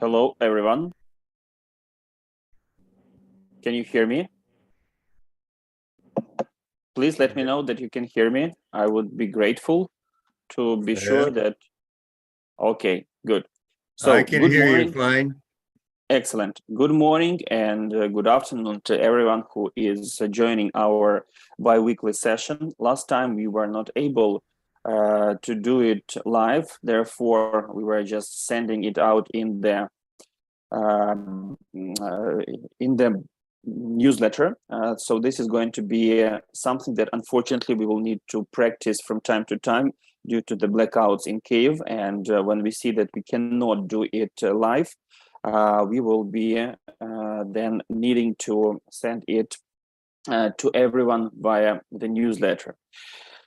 Hello, everyone. Can you hear me? Please let me know that you can hear me. I would be grateful to be sure that. Okay, good. So, I can good hear you morning. fine. Excellent. Good morning and good afternoon to everyone who is joining our bi-weekly session. Last time we were not able to do it live, therefore we were just sending it out in the newsletter. So this is going to be something that unfortunately we will need to practice from time to time due to the blackouts in Kyiv. And when we see that we cannot do it live, we will be then needing to send it to everyone via the newsletter.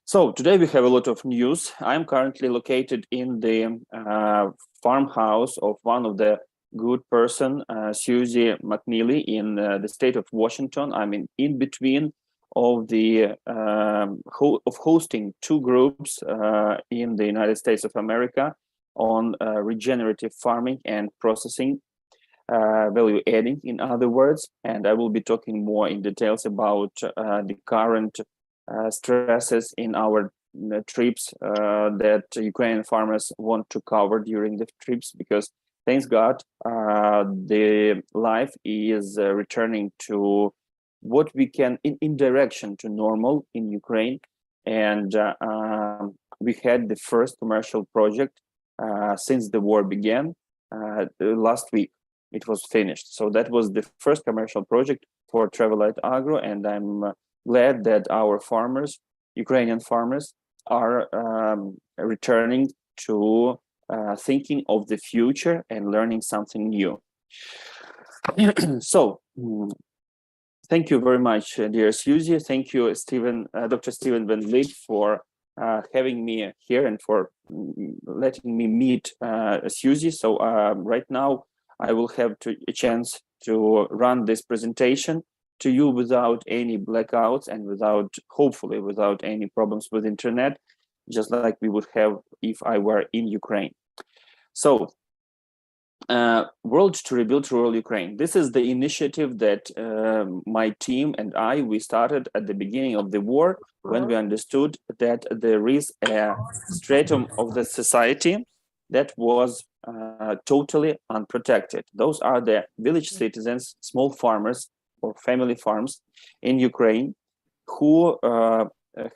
So today we have a lot of news. I'm currently located in the farmhouse of one of the good person, Susie McNeely, in the state of Washington. I'm in between of the hosting two groups in the United States of America on regenerative farming and processing, value adding, in other words. And I will be talking more in details about the current stresses in our trips that Ukrainian farmers want to cover during the trips, because thanks God, the life is returning to what we can in direction to normal in Ukraine. And we had the first commercial project since the war began last week. It was finished. So that was the first commercial project for Travelite Agro, and I'm glad that our farmers, Ukrainian farmers, are returning to thinking of the future and learning something new. So, thank you very much, dear Susie. Thank you, Dr. Steven Van Vliet, for having me here and for letting me meet Susie. So right now, I will have a chance to run this presentation to you without any blackouts and hopefully without any problems with internet, just like we would have if I were in Ukraine. So, World to Rebuild Rural Ukraine. This is the initiative that my team and we started at the beginning of the war, when we understood that there is a stratum of the society that was totally unprotected. Those are the village citizens, small farmers or family farms in Ukraine who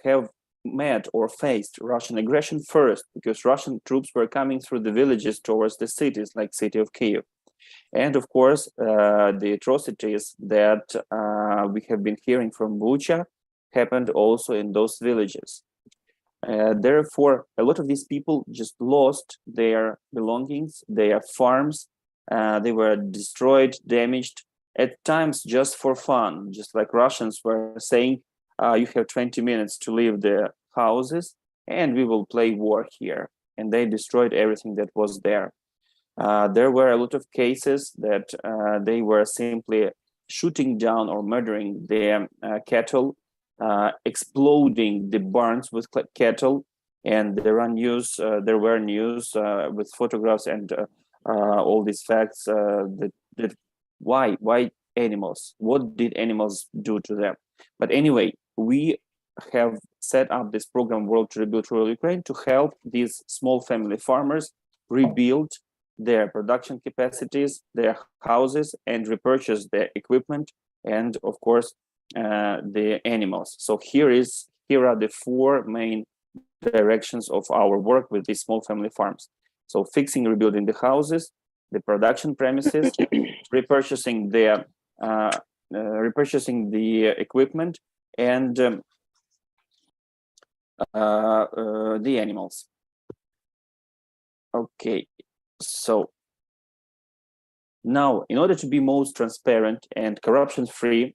have met or faced Russian aggression first, because Russian troops were coming through the villages towards the cities, like city of Kyiv. And of course, the atrocities that we have been hearing from Bucha happened also in those villages. Therefore, a lot of these people just lost their belongings, their farms. They were destroyed, damaged, at times just for fun, just like Russians were saying, you have 20 minutes to leave the houses and we will play war here. And they destroyed everything that was there. There were a lot of cases that they were simply shooting down or murdering their cattle, exploding the barns with cattle. And there were news with photographs and all these facts that why animals? What did animals do to them? But anyway, we have set up this program, World to Rebuild Rural Ukraine, to help these small family farmers rebuild their production capacities, their houses, and repurchase their equipment, and of course, the animals. So here are the four main directions of our work with these small family farms. So fixing, rebuilding the houses, the production premises, repurchasing the equipment, and the animals. Okay, so now, in order to be most transparent and corruption-free,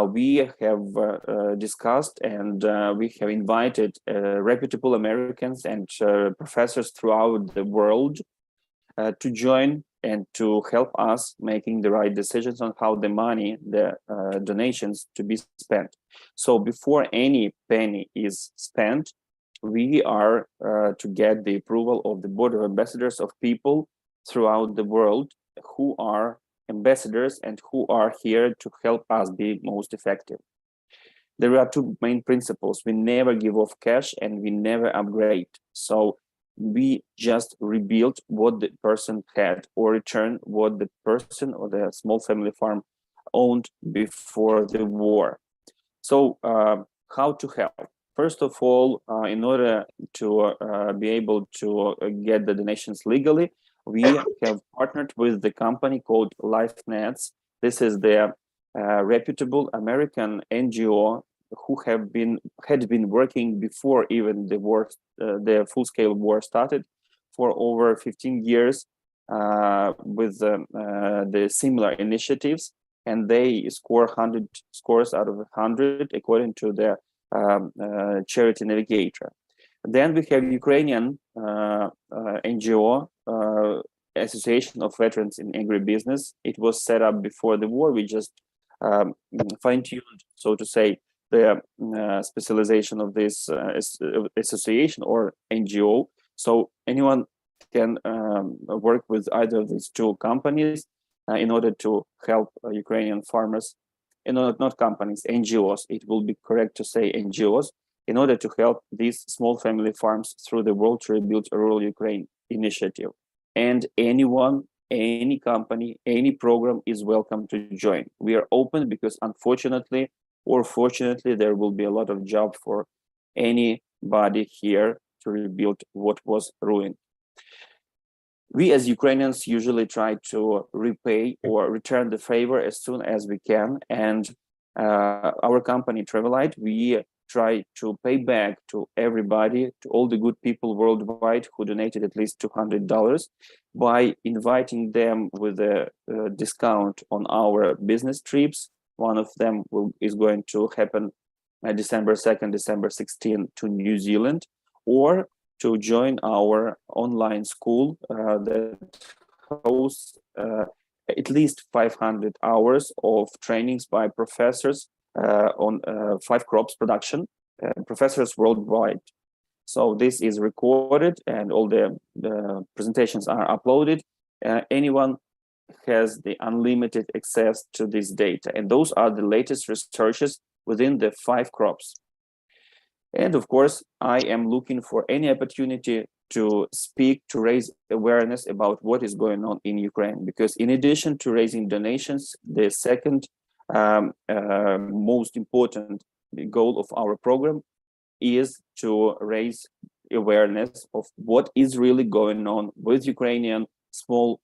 we have discussed and we have invited reputable Americans and professors throughout the world to join and to help us making the right decisions on how the money, the donations to be spent. So before any penny is spent, we are to get the approval of the board of ambassadors of people throughout the world who are ambassadors and who are here to help us be most effective. There are two main principles. We never give off cash and we never upgrade. So we just rebuild what the person had or return what the person or the small family farm owned before the war. So how to help? First of all, in order to be able to get the donations legally, we have partnered with the company called LifeNets. This is the reputable American NGO who had been working before even the war, the full-scale war started, for over 15 years with the similar initiatives, and they score 100 scores out of 100 according to the Charity Navigator. Then we have Ukrainian NGO, Association of Veterans in Agribusiness. It was set up before the war. We just fine-tuned, so to say, the specialization of this association or NGO. So anyone can work with either of these two companies in order to help Ukrainian farmers, not companies, NGOs. It will be correct to say NGOs, in order to help these small family farms through the World to Rebuild Rural Ukraine initiative. And anyone, any company, any program is welcome to join. We are open because unfortunately or fortunately, there will be a lot of job for anybody here to rebuild what was ruined. We as Ukrainians usually try to repay or return the favor as soon as we can. And our company Travelite, we try to pay back to everybody, to all the good people worldwide who donated at least $200 by inviting them with a discount on our business trips. One of them is going to happen December 2nd, December 16th to New Zealand, or to join our online school that hosts at least 500 hours of trainings by professors on 5 crops production, professors worldwide. So this is recorded and all the presentations are uploaded. Anyone has the unlimited access to this data, and those are the latest researches within the 5 crops. And of course, I am looking for any opportunity to speak, to raise awareness about what is going on in Ukraine, because in addition to raising donations, the second most important goal of our program is to raise awareness of what is really going on with Ukrainian small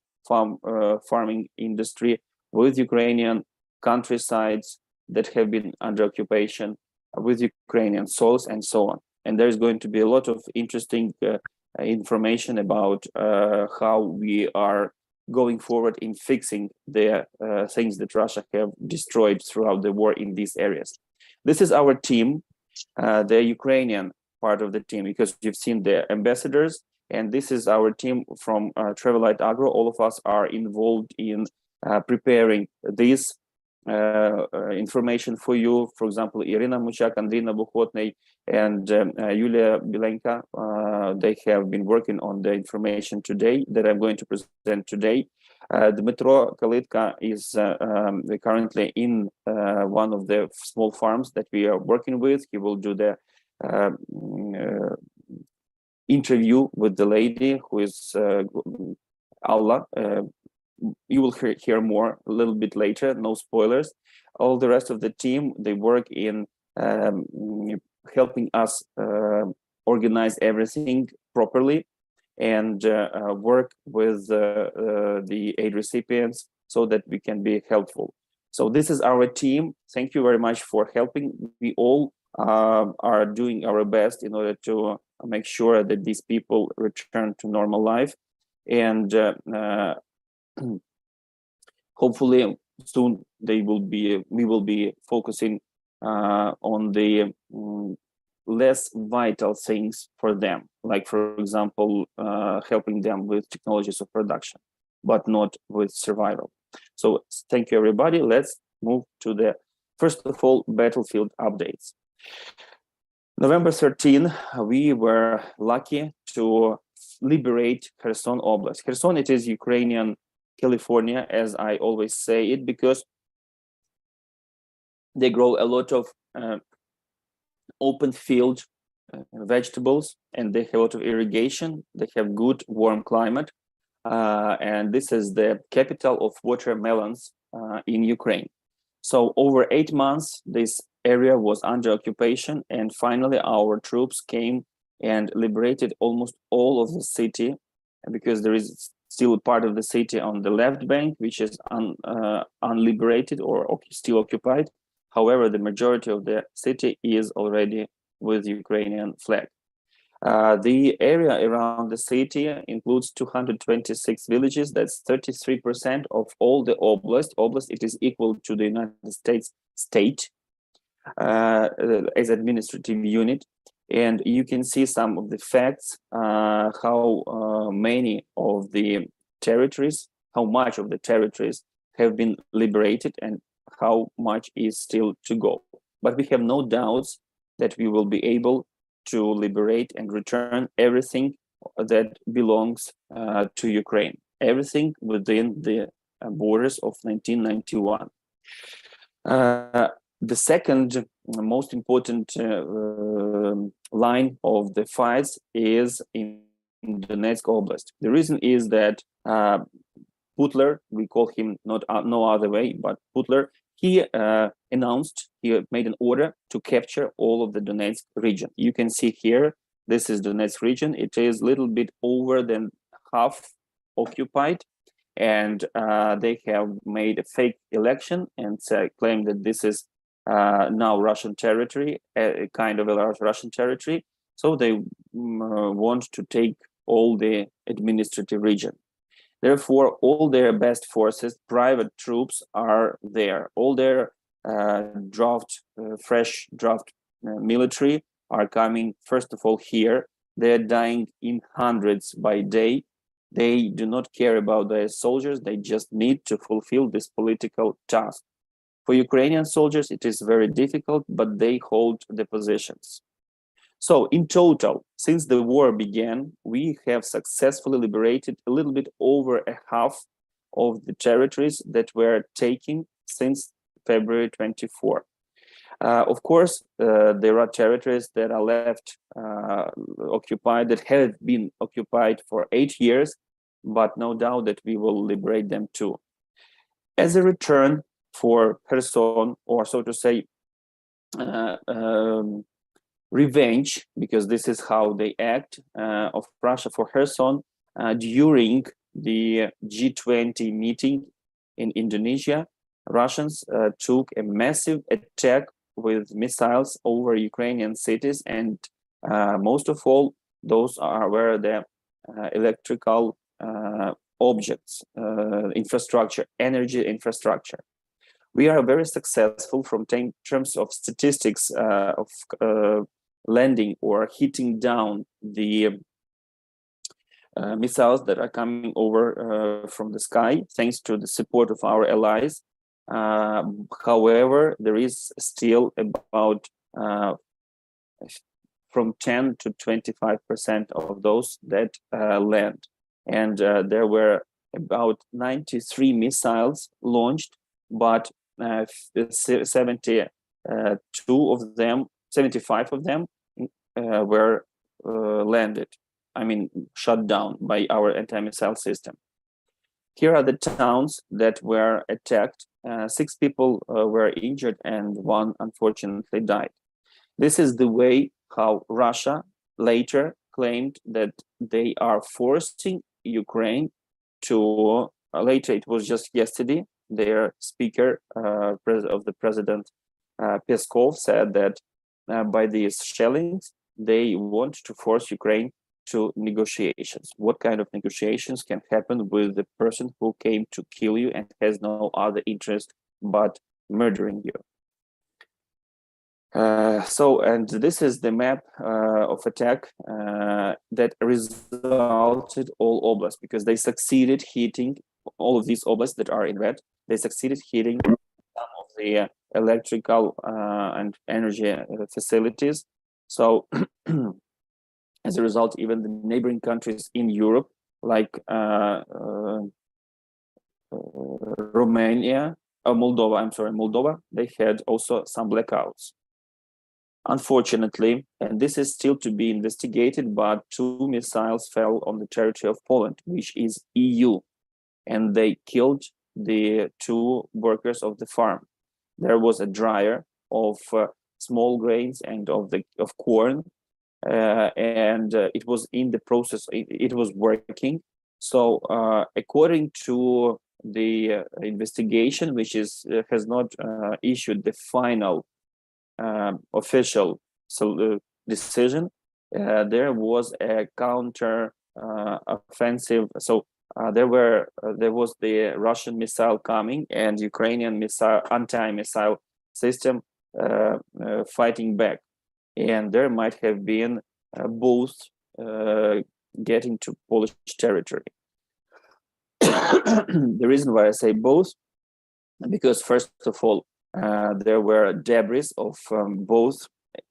farming industry, with Ukrainian countrysides that have been under occupation, with Ukrainian soils, and so on. And there's going to be a lot of interesting information about how we are going forward in fixing the things that Russia have destroyed throughout the war in these areas. This is our team, the Ukrainian part of the team, because you've seen the ambassadors. And this is our team from Travelite Agro. All of us are involved in preparing this information for you. For example, Irina Muchak, Andrina Bukhotny, and Yulia Bilenka, they have been working on the information today that I'm going to present today. Dmitro Kalitka is currently in one of the small farms that we are working with. He will do the interview with the lady who is Allah. You will hear more a little bit later, no spoilers. All the rest of the team, they work in helping us organize everything properly and work with the aid recipients so that we can be helpful. So this is our team. Thank you very much for helping. We all are doing our best in order to make sure that these people return to normal life, and hopefully soon we will be focusing on the less vital things for them, like for example helping them with technologies of production, but not with survival. So thank you everybody. Let's move to the first of all battlefield updates. November 13, we were lucky to liberate Kherson Oblast. Kherson, it is Ukrainian California, as I always say it, because they grow a lot of open field vegetables, and they have a lot of irrigation. They have good warm climate, and this is the capital of watermelons in Ukraine. So over 8 months, this area was under occupation, and finally our troops came and liberated almost all of the city, because there is still part of the city on the left bank, which is unliberated or still occupied. However, the majority of the city is already with Ukrainian flag. The area around the city includes 226 villages. That's 33% of all the oblast. Oblast, it is equal to the United States state as administrative unit. And you can see some of the facts, how many of the territories, how much of the territories have been liberated and how much is still to go. But we have no doubts that we will be able to liberate and return everything that belongs to Ukraine, everything within the borders of 1991. The second most important line of the fights is in Donetsk Oblast. The reason is that Putler, we call him not no other way, but Putler, he announced, he made an order to capture all of the Donetsk region. You can see here, this is Donetsk region. It is a little bit over than half occupied, and they have made a fake election and claim that this is now Russian territory, a kind of a Russian territory. So they want to take all the administrative region. Therefore, all their best forces, private troops, are there. All their fresh draft military are coming, first of all, here. They're dying in hundreds by day. They do not care about their soldiers. They just need to fulfill this political task. For Ukrainian soldiers, it is very difficult, but they hold the positions. So in total, since the war began, we have successfully liberated a little bit over a half of the territories that were taken since February 24. Of course, there are territories that are left occupied, that have been occupied for 8 years, but no doubt that we will liberate them too. As a return for Kherson, or so to say, revenge, because this is how they act, of Russia for Kherson, during the G20 meeting in Indonesia, Russians took a massive attack with missiles over Ukrainian cities, and most of all, those were the electrical objects, infrastructure, energy infrastructure. We are very successful from terms of statistics of landing or hitting down the missiles that are coming over from the sky, thanks to the support of our allies. However, there is still about from 10 to 25% of those that land. And there were about 93 missiles launched, but 75 of them were landed, I mean, shut down by our anti-missile system. Here are the towns that were attacked. 6 people were injured and 1 unfortunately died. This is the way how Russia later claimed that they are forcing Ukraine to, later it was just yesterday, their speaker of the president, Peskov, said that by these shellings, they want to force Ukraine to negotiations. What kind of negotiations can happen with the person who came to kill you and has no other interest but murdering you? And this is the map of attack that resulted all oblasts, because they succeeded hitting all of these oblasts that are in red. They succeeded hitting some of the electrical and energy facilities. So as a result, even the neighboring countries in Europe, like Romania, Moldova, they had also some blackouts. Unfortunately, and this is still to be investigated, but 2 missiles fell on the territory of Poland, which is EU, and they killed the 2 workers of the farm. There was a dryer of small grains and of corn, and it was in the process, it was working. So according to the investigation, which has not issued the final official decision, there was a counter offensive. So there was the Russian missile coming and Ukrainian anti-missile system fighting back, and there might have been both getting to Polish territory. The reason why I say both, because first of all, there were debris of both,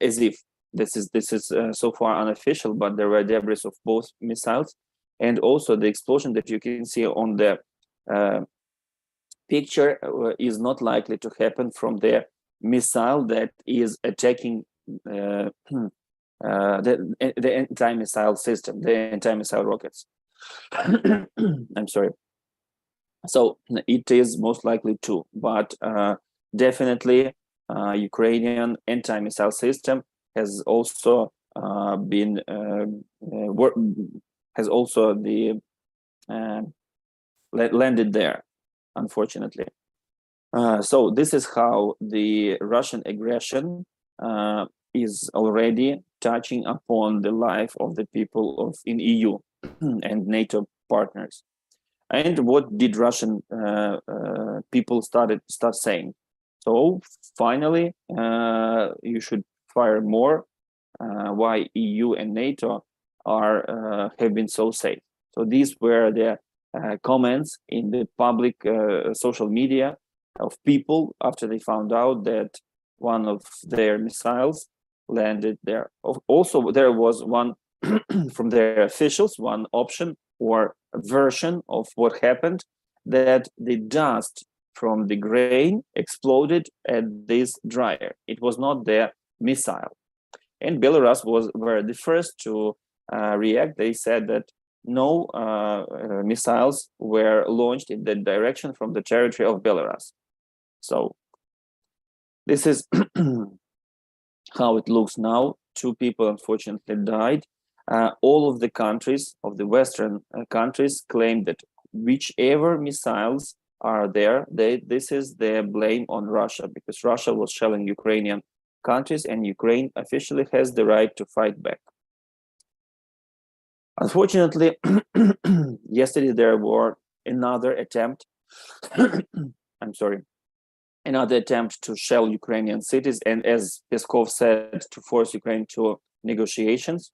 as if this is so far unofficial, but there were debris of both missiles, and also the explosion that you can see on the picture is not likely to happen from the missile that is attacking the anti-missile system, the anti-missile rockets. I'm sorry. So it is most likely two, but definitely Ukrainian anti-missile system has also been landed there, unfortunately. So this is how the Russian aggression is already touching upon the life of the people in EU and NATO partners. And what did Russian people start saying? So finally, you should fire more. Why EU and NATO have been so safe? So these were the comments in the public social media of people after they found out that one of their missiles landed there. Also, there was one from their officials, one option or version of what happened, that the dust from the grain exploded at this dryer. It was not the missile. And Belarus were the first to react. They said that no missiles were launched in that direction from the territory of Belarus. So this is how it looks now. 2 people unfortunately died. All of the countries, of the Western countries, claim that whichever missiles are there, this is the blame on Russia, because Russia was shelling Ukrainian countries and Ukraine officially has the right to fight back. Unfortunately, yesterday there were another attempt, another attempt to shell Ukrainian cities, and as Peskov said, to force Ukraine to negotiations.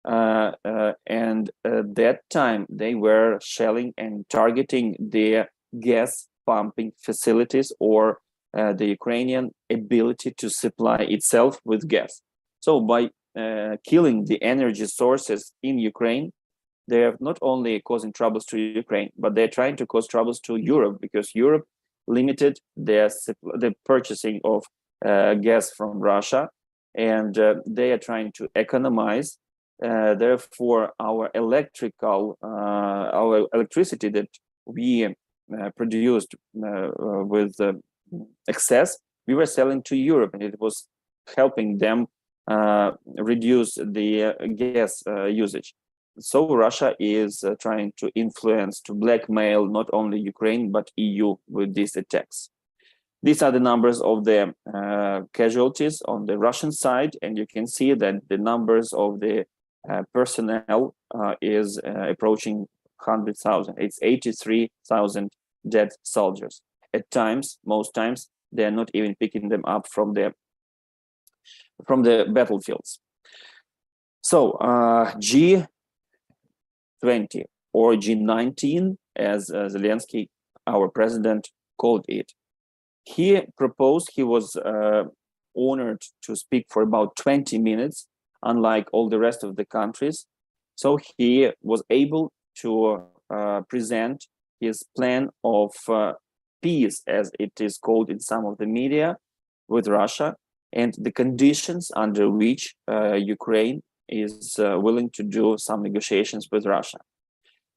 And at that time they were shelling and targeting the gas pumping facilities or the Ukrainian ability to supply itself with gas. So by killing the energy sources in Ukraine, they are not only causing troubles to Ukraine, but they're trying to cause troubles to Europe, because Europe limited the purchasing of gas from Russia, and they are trying to economize. Therefore, our electricity that we produced with excess, we were selling to Europe, and it was helping them reduce the gas usage. So Russia is trying to influence, to blackmail not only Ukraine but EU with these attacks. These are the numbers of the casualties on the Russian side, and you can see that the numbers of the personnel is approaching 100,000. It's 83,000 dead soldiers. At times, most times, they are not even picking them up from the battlefields. So G20 or G19, as Zelensky, our president, called it. He proposed, he was honored to speak for about 20 minutes unlike all the rest of the countries. So he was able to present his plan of peace, as it is called in some of the media, with Russia, and the conditions under which Ukraine is willing to do some negotiations with Russia.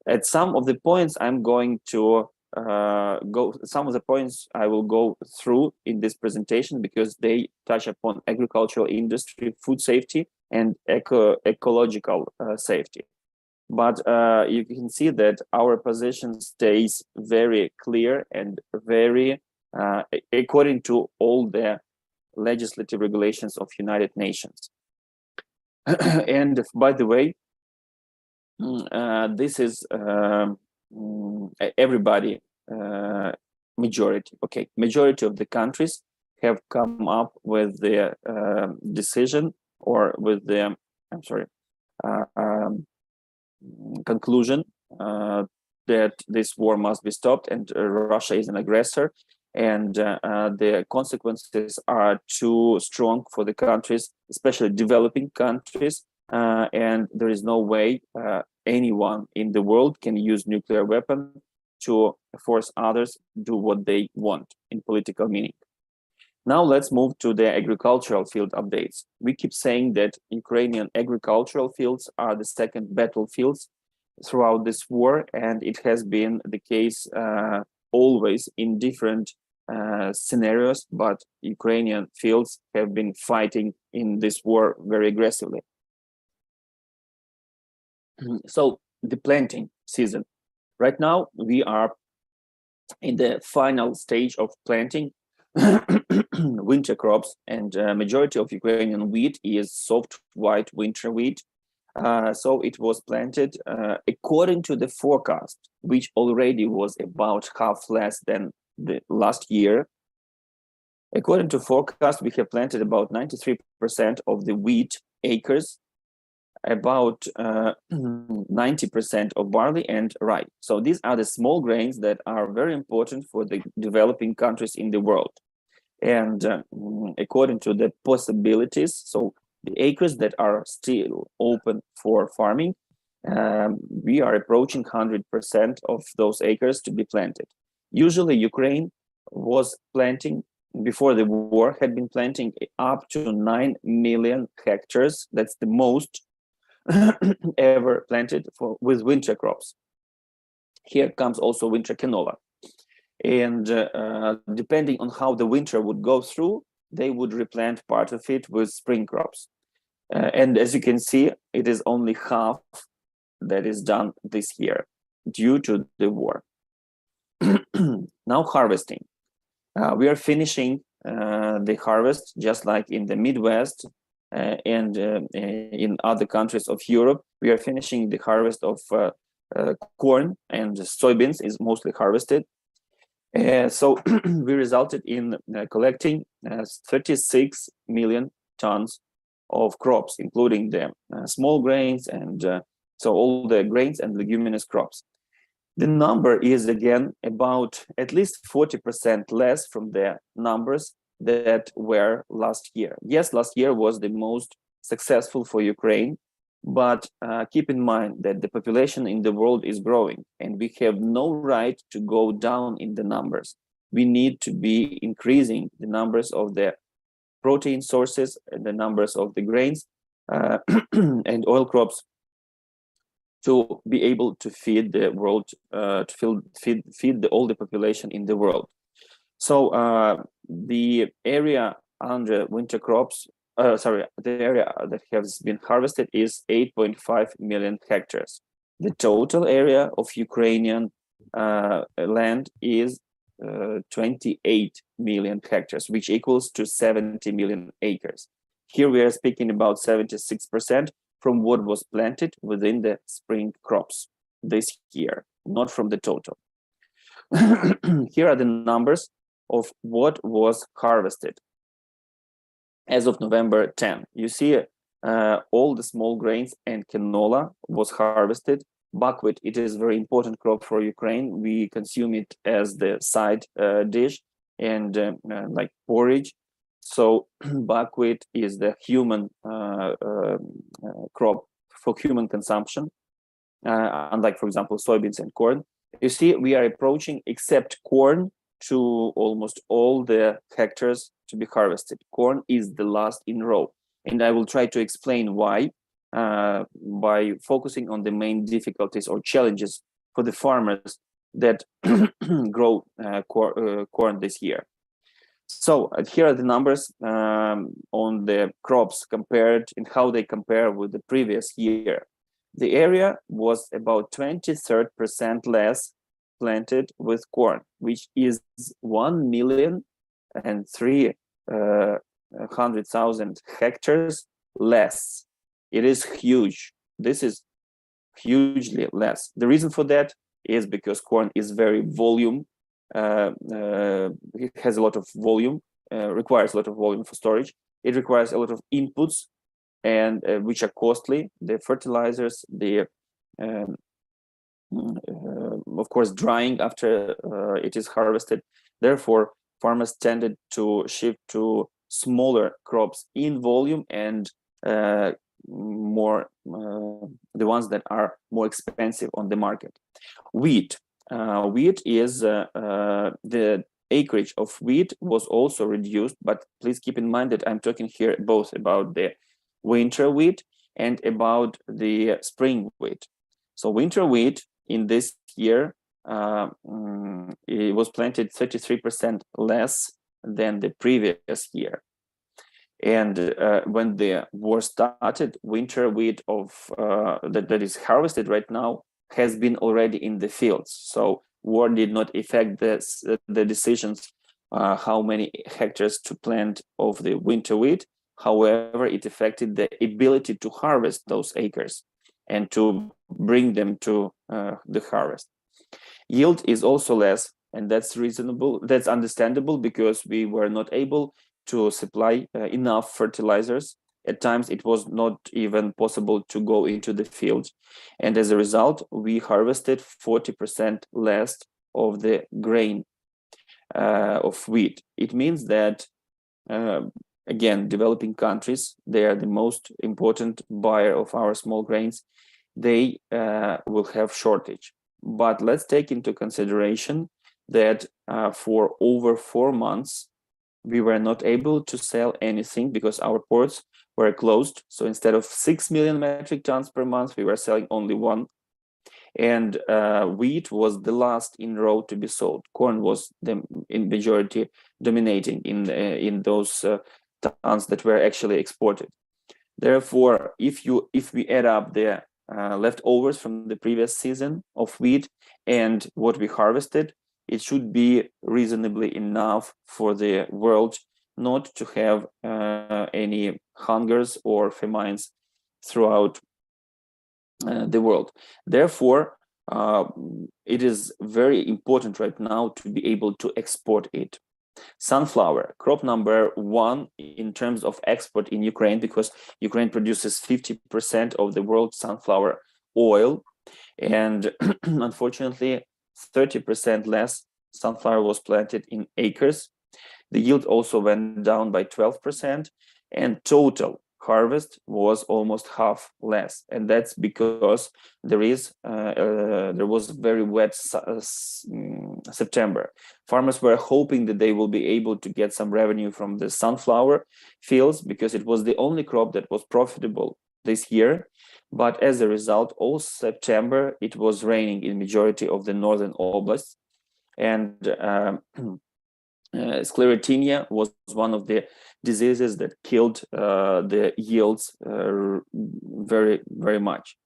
At some of the points I'm going to some of the points I will go through in this presentation because they touch upon agricultural industry, food safety, and ecological safety. But you can see that our position stays very clear and very according to all the legislative regulations of United Nations. And by the way, this is everybody, majority of the countries have come up with the decision or with the, conclusion that this war must be stopped and Russia is an aggressor, and the consequences are too strong for the countries, especially developing countries, and there is no way anyone in the world can use nuclear weapon to force others do what they want in political meaning. Now let's move to the agricultural field updates. We keep saying that Ukrainian agricultural fields are the second battlefields throughout this war, and it has been the case always in different scenarios, but Ukrainian fields have been fighting in this war very aggressively. So the planting season. Right now, we are in the final stage of planting winter crops, and majority of Ukrainian wheat is soft white winter wheat. So it was planted according to the forecast, which already was about half less than the last year. According to forecast, we have planted about 93% of the wheat acres, about 90% of barley and rye. So these are the small grains that are very important for the developing countries in the world. And according to the possibilities, so the acres that are still open for farming, we are approaching 100% of those acres to be planted. Usually Ukraine was planting, before the war, had been planting up to 9 million hectares. That's the most ever planted with winter crops. Here comes also winter canola. And depending on how the winter would go through, they would replant part of it with spring crops. And as you can see, it is only half that is done this year due to the war. Now harvesting. We are finishing the harvest just like in the Midwest and in other countries of Europe. We are finishing the harvest of corn, and soybeans is mostly harvested. So we resulted in collecting 36 million tons of crops, including the small grains and so all the grains and leguminous crops. The number is again about at least 40% less from the numbers that were last year. Yes, last year was the most successful for Ukraine, but keep in mind that the population in the world is growing and we have no right to go down in the numbers. We need to be increasing the numbers of the protein sources and the numbers of the grains and oil crops to be able to feed the world, to feed all the population in the world. So the area under winter crops, the area that has been harvested is 8.5 million hectares. The total area of Ukrainian land is 28 million hectares, which equals to 70 million acres. Here we are speaking about 76% from what was planted within the spring crops this year, not from the total. Here are the numbers of what was harvested as of November 10. You see all the small grains and canola was harvested. Buckwheat, it is a very important crop for Ukraine. We consume it as the side dish and like porridge. So buckwheat is the human crop for human consumption, unlike, for example, soybeans and corn. You see, we are approaching, except corn, to almost all the hectares to be harvested. Corn is the last in row, and I will try to explain why by focusing on the main difficulties or challenges for the farmers that grow corn this year. So here are the numbers on the crops compared and how they compare with the previous year. The area was about 23% less planted with corn, which is 1,300,000 hectares less. It is huge. This is hugely less. The reason for that is because corn is very volume. It has a lot of volume, requires a lot of volume for storage. It requires a lot of inputs, and which are costly. The fertilizers, the of course drying after it is harvested. Therefore, farmers tended to shift to smaller crops in volume and more the ones that are more expensive on the market. Wheat. Wheat is the acreage of wheat was also reduced, but please keep in mind that I'm talking here both about the winter wheat and about the spring wheat. So winter wheat in this year, it was planted 33% less than the previous year. And when the war started, winter wheat of that is harvested right now has been already in the fields. So war did not affect the decisions how many hectares to plant of the winter wheat. However, it affected the ability to harvest those acres and to bring them to the harvest. Yield is also less, and that's reasonable. That's understandable because we were not able to supply enough fertilizers. At times, it was not even possible to go into the field. And as a result, we harvested 40% less of the grain of wheat. It means that, again, developing countries, they are the most important buyer of our small grains. They will have shortage. But let's take into consideration that for over 4 months, we were not able to sell anything because our ports were closed. So instead of 6 million metric tons per month, we were selling only 1. And wheat was the last in row to be sold. Corn was in majority dominating in those tons that were actually exported. Therefore, if we add up the leftovers from the previous season of wheat and what we harvested, it should be reasonably enough for the world not to have any hungers or famines throughout the world. Therefore, it is very important right now to be able to export it. Sunflower, crop number 1 in terms of export in Ukraine, because Ukraine produces 50% of the world's sunflower oil, and unfortunately 30% less sunflower was planted in acres. The yield also went down by 12%, and total harvest was almost half less, and that's because there was very wet September. Farmers were hoping that they will be able to get some revenue from the sunflower fields because it was the only crop that was profitable this year. But as a result, all September it was raining in majority of the northern oblasts, and sclerotinia was one of the diseases that killed the yields very, very much.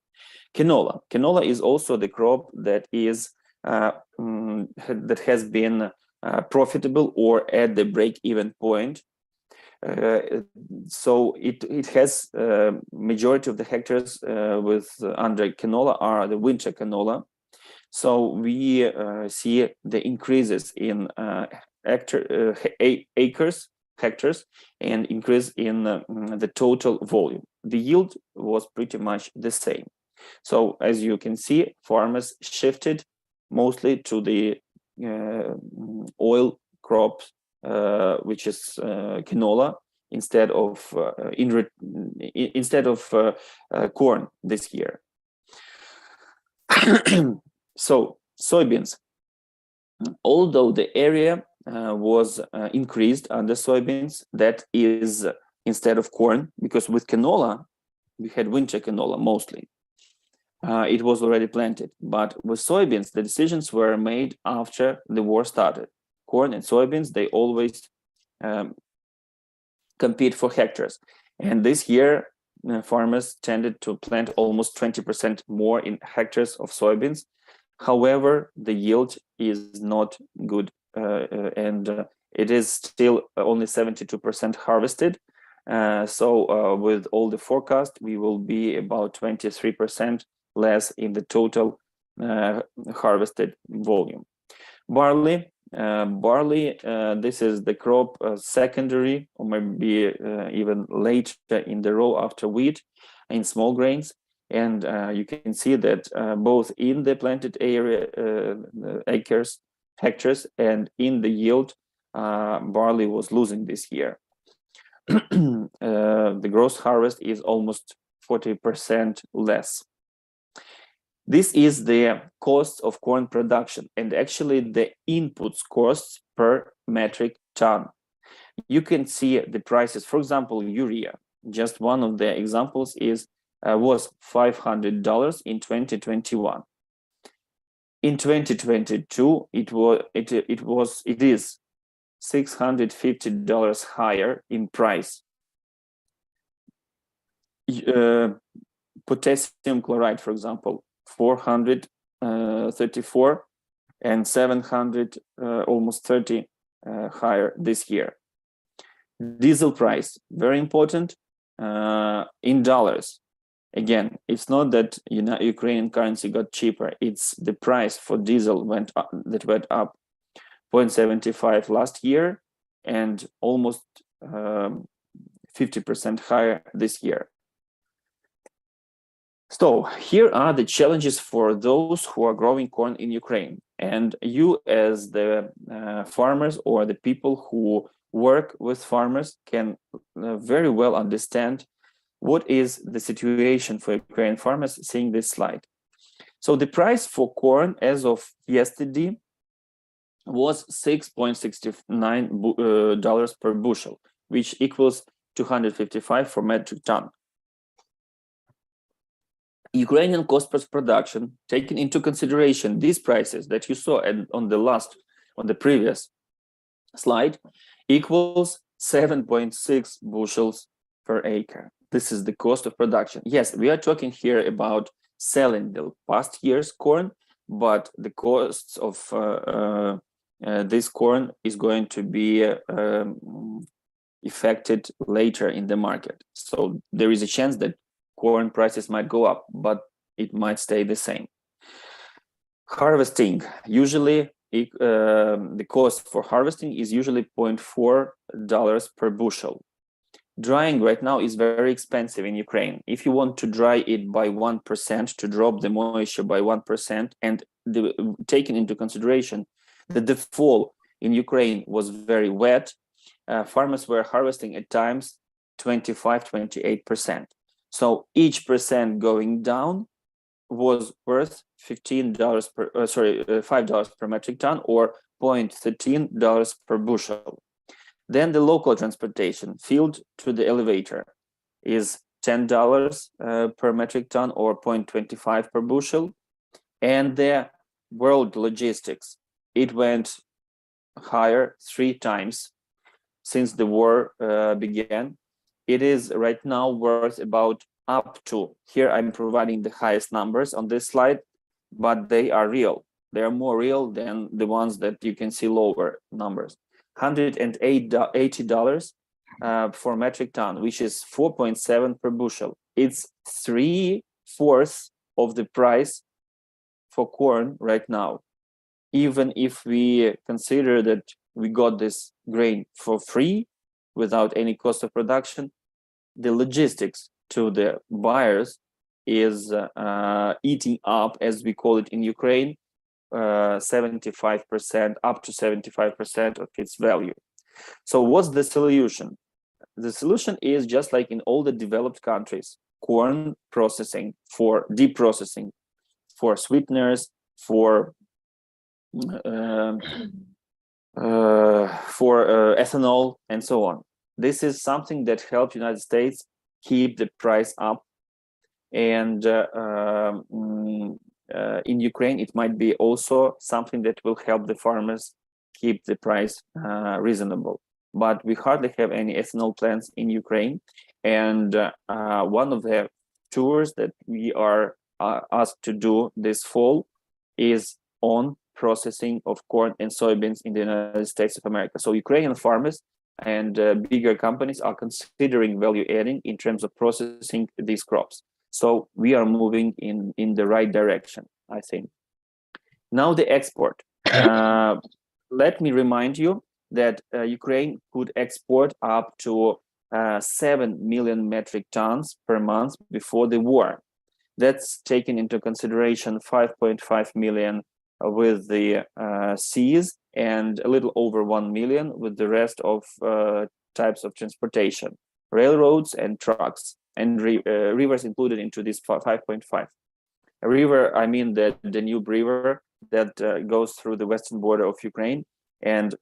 Canola is also the crop that is that has been profitable or at the break-even point. So it has majority of the hectares with under canola are the winter canola. So we see the increases in hectares and increase in the total volume. The yield was pretty much the same. So as you can see, farmers shifted mostly to the oil crops, which is canola, instead of corn this year. So soybeans, although the area was increased under soybeans, that is instead of corn, because with canola we had winter canola mostly. It was already planted, but with soybeans the decisions were made after the war started. Corn and soybeans, they always compete for hectares, and this year farmers tended to plant almost 20% more in hectares of soybeans. However, the yield is not good, and it is still only 72% harvested. So with all the forecast, we will be about 23% less in the total harvested volume. Barley, this is the crop secondary, or maybe even later in the row after wheat, in small grains. And you can see that both in the planted area, hectares, and in the yield, barley was losing this year. The gross harvest is almost 40% less. This is the cost of corn production, and actually the inputs costs per metric ton. You can see the prices. For example, urea, just one of the examples, was $500 in 2021. In 2022, it is $650 higher in price. Potassium chloride, for example, 434 and 700, almost 30 higher this year. Diesel price, very important, in dollars. Again, it's not that Ukrainian currency got cheaper, it's the price for diesel went up 0.75 last year and almost 50% higher this year. So here are the challenges for those who are growing corn in Ukraine. And you as the farmers or the people who work with farmers can very well understand what is the situation for Ukrainian farmers seeing this slide. So the price for corn as of yesterday was $6.69 per bushel, which equals 255 for metric ton. Ukrainian cost per production, taking into consideration these prices that you saw on the previous slide, equals 7.6 bushels per acre. This is the cost of production. Yes, we are talking here about selling the past year's corn, but the costs of this corn is going to be affected later in the market. So there is a chance that corn prices might go up, but it might stay the same. Harvesting, usually the cost for harvesting is usually $0.4 per bushel. Drying right now is very expensive in Ukraine. If you want to dry it by 1%, to drop the moisture by 1%, and taking into consideration that the fall in Ukraine was very wet, farmers were harvesting at times 25-28%. So each percent going down was worth $5 per metric ton, or $0.13 per bushel. Then the local transportation, field to the elevator, is $10 per metric ton, or $0.25 per bushel. And the world logistics, it went higher 3 times since the war began. It is right now worth about up to, here I'm providing the highest numbers on this slide, but they are real. They are more real than the ones that you can see lower numbers. $180 for metric ton, which is 4.7 per bushel. It's 3/4 of the price for corn right now. Even if we consider that we got this grain for free without any cost of production, the logistics to the buyers is eating up, as we call it in Ukraine, 75%, up to 75% of its value. So what's the solution? The solution is just like in all the developed countries: corn processing, for deep processing, for sweeteners, for ethanol, and so on. This is something that helps United States keep the price up. And in Ukraine, it might be also something that will help the farmers keep the price reasonable. But we hardly have any ethanol plants in Ukraine. And one of the tours that we are asked to do this fall is on processing of corn and soybeans in the United States of America. So Ukrainian farmers and bigger companies are considering value adding in terms of processing these crops. So we are moving in the right direction, I think. Now the export. Let me remind you that Ukraine could export up to 7 million metric tons per month before the war. That's taken into consideration 5.5 million with the seas and a little over 1 million with the rest of types of transportation, railroads and trucks, and rivers included into this 5.5. A river, I mean the Danube River that goes through the western border of Ukraine, and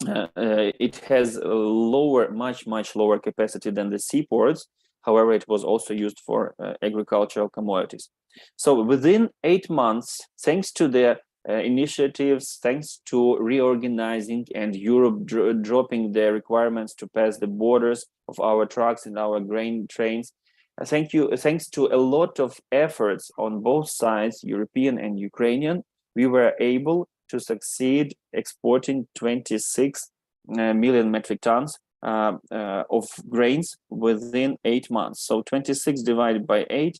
it has a lower, much lower capacity than the seaports. However, it was also used for agricultural commodities. So within 8 months, thanks to the initiatives, thanks to reorganizing and Europe dropping the requirements to pass the borders of our trucks and our grain trains, thanks to a lot of efforts on both sides, European and Ukrainian, we were able to succeed exporting 26 million metric tons of grains within 8 months. So 26 divided by 8,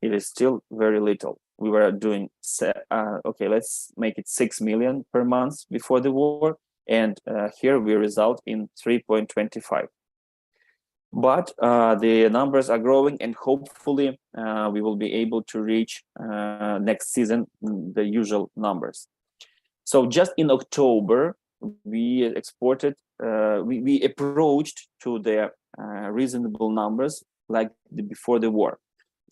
it is still very little. We were doing, okay, let's make it 6 million per month before the war. And here we result in 3.25. But the numbers are growing, and hopefully we will be able to reach next season the usual numbers. So just in October, we exported, we approached to the reasonable numbers like before the war.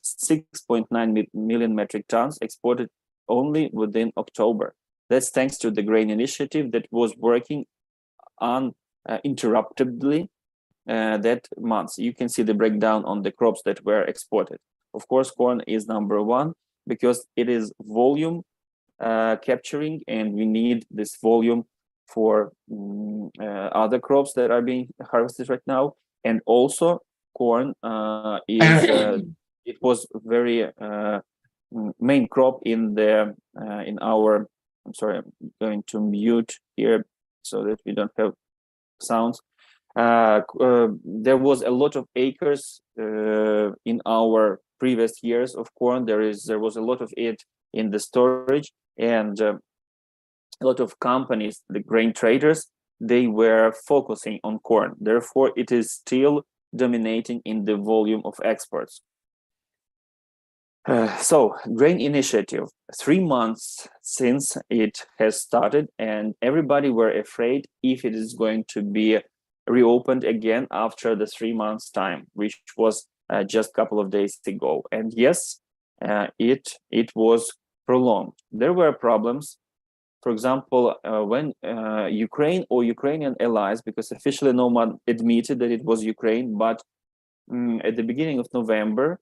6.9 million metric tons exported only within October. That's thanks to the grain initiative that was working uninterruptedly that month. You can see the breakdown on the crops that were exported. Of course, corn is number one because it is volume capturing, and we need this volume for other crops that are being harvested right now. And also corn is it was very main crop in the in our, I'm sorry, I'm going to mute here so that we don't have sounds. There was a lot of acres in our previous years of corn. There was a lot of it in the storage, and a lot of companies, the grain traders, they were focusing on corn. Therefore, it is still dominating in the volume of exports. So, grain initiative, 3 months since it has started, and everybody were afraid if it is going to be reopened again after the 3 months time, which was just a couple of days ago. And yes, it was prolonged. There were problems. For example, when Ukraine or Ukrainian allies, because officially no one admitted that it was Ukraine, but at the beginning of November,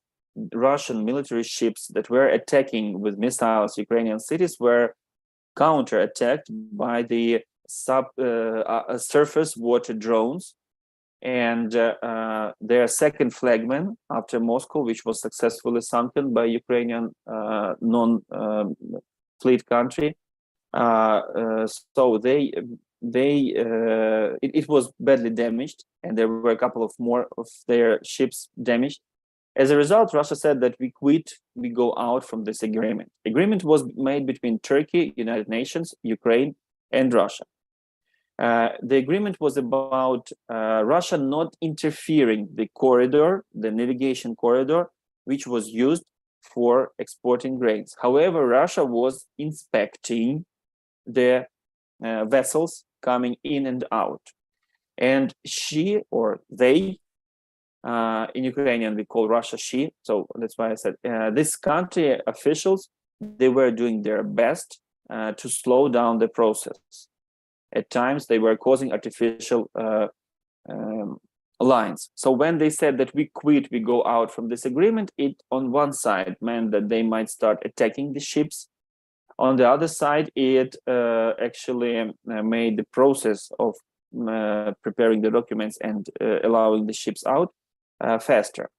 Russian military ships that were attacking with missiles Ukrainian cities were counter-attacked by the surface water drones, and their second flagman after Moscow, which was successfully sunken by Ukrainian non-fleet country. So it was badly damaged, and there were a couple of more of their ships damaged. As a result, Russia said that we go out from this agreement. Agreement was made between Turkey, United Nations, Ukraine, and Russia. The agreement was about Russia not interfering the corridor, the navigation corridor, which was used for exporting grains. However, Russia was inspecting the vessels coming in and out. And she, or they, in Ukrainian we call Russia she, so that's why I said this country officials, they were doing their best to slow down the process. At times they were causing artificial lines. So when they said that we quit, we go out from this agreement, it on one side meant that they might start attacking the ships. On the other side, it actually made the process of preparing the documents and allowing the ships out faster.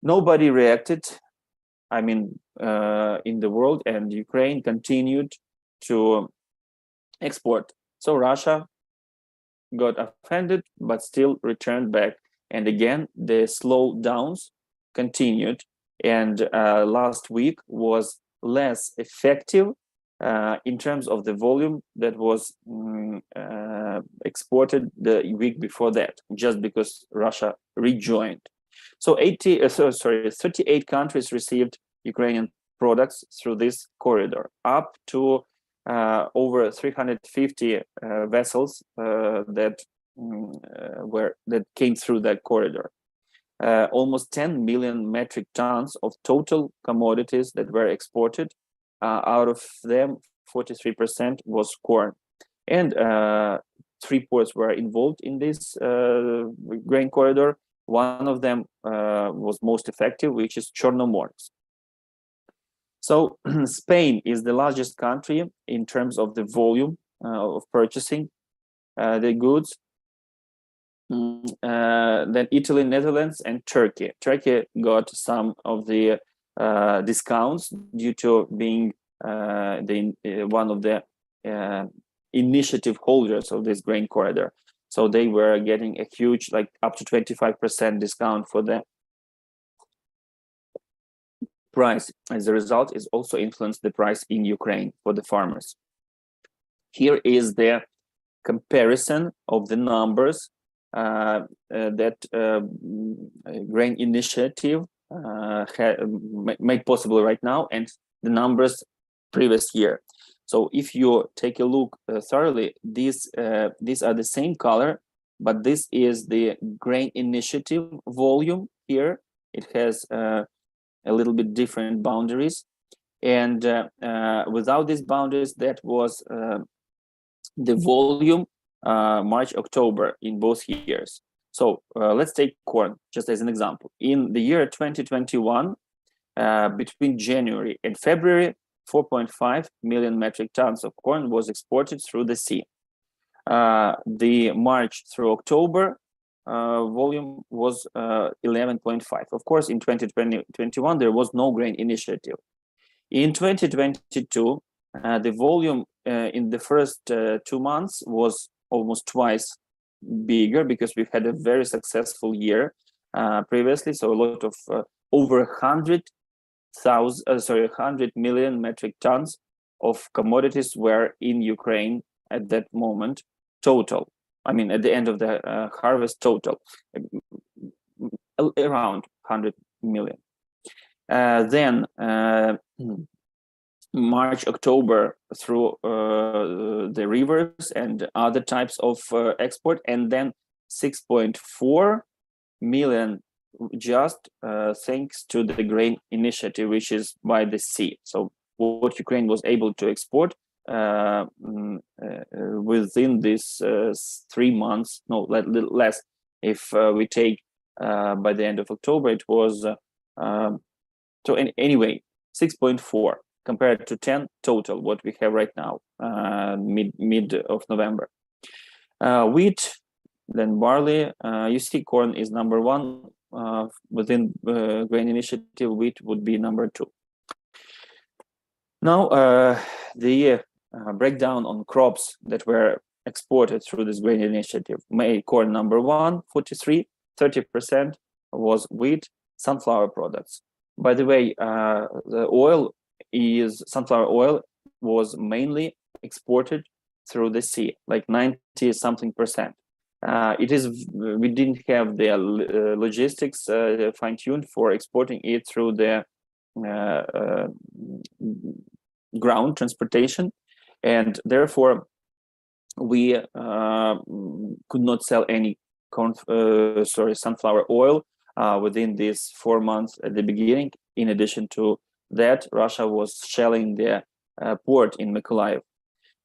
Nobody reacted, I mean, in the world, and Ukraine continued to export. So Russia got offended, but still returned back. And again, the slowdowns continued. And last week was less effective in terms of the volume that was exported the week before that, just because Russia rejoined. So 38 countries received Ukrainian products through this corridor, up to over 350 vessels that came through that corridor. Almost 10 million metric tons of total commodities that were exported. Out of them, 43% was corn. And 3 ports were involved in this grain corridor. One of them was most effective, which is Chornomorsk. So Spain is the largest country in terms of the volume of purchasing the goods. Then Italy, Netherlands, and Turkey. Turkey got some of the discounts due to being one of the initiative holders of this grain corridor. So they were getting a huge, like up to 25% discount for the price. As a result, is also influenced the price in Ukraine for the farmers. Here is the comparison of the numbers that Grain Initiative made possible right now, and the numbers previous year. So if you take a look thoroughly, these are the same color, but this is the Grain Initiative volume here. It has a little bit different boundaries, and without these boundaries, that was the volume March, October in both years. So let's take corn just as an example. In the year 2021, between January and February, 4.5 million metric tons of corn was exported through the sea. The March through October volume was 11.5. Of course, in 2021, there was no grain initiative. In 2022, the volume in the first 2 months was almost twice bigger, because we've had a very successful year previously. So a lot of over 100 million metric tons of commodities were in Ukraine at that moment, total. I mean, at the end of the harvest, total, around 100 million. Then March, October through the rivers and other types of export, and then 6.4 million just thanks to the grain initiative, which is by the sea. So what Ukraine was able to export within this 3 months, no, little less, if we take by the end of October, it was so anyway 6.4 compared to 10 total what we have right now, mid of November. Wheat, then barley. You see, corn is number 1 within grain initiative. Wheat would be number 2. Now the breakdown on crops that were exported through this grain initiative. Corn number 1, 43, 30% was wheat, sunflower products. By the way, the sunflower oil was mainly exported through the sea, like 90-something%. We didn't have the logistics fine-tuned for exporting it through the ground transportation, and therefore we could not sell any sunflower oil within these 4 months at the beginning. In addition to that, Russia was shelling the port in Mykolaiv.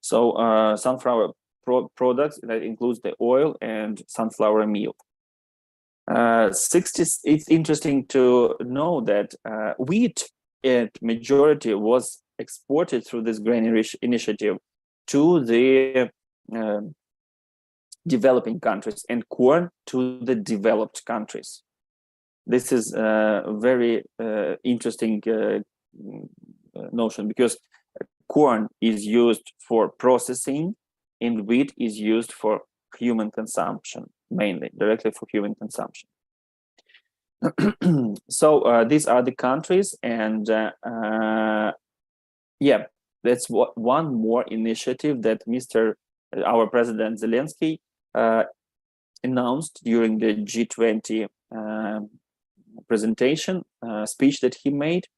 So sunflower products, that includes the oil and sunflower meal. It's interesting to know that wheat at majority was exported through this grain initiative to the developing countries, and corn to the developed countries. This is a very interesting notion, because corn is used for processing and wheat is used for human consumption, mainly directly for human consumption. So these are the countries, and yeah, that's one more initiative that our President Zelensky announced during the G20 presentation speech that he made.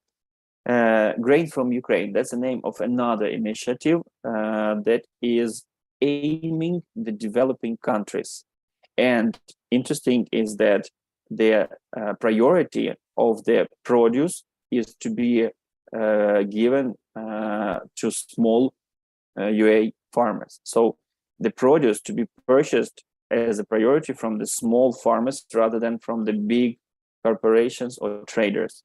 Grain from Ukraine, that's the name of another initiative that is aiming the developing countries. And interesting is that the priority of the produce is to be given to small UA farmers. So the produce to be purchased as a priority from the small farmers rather than from the big corporations or traders,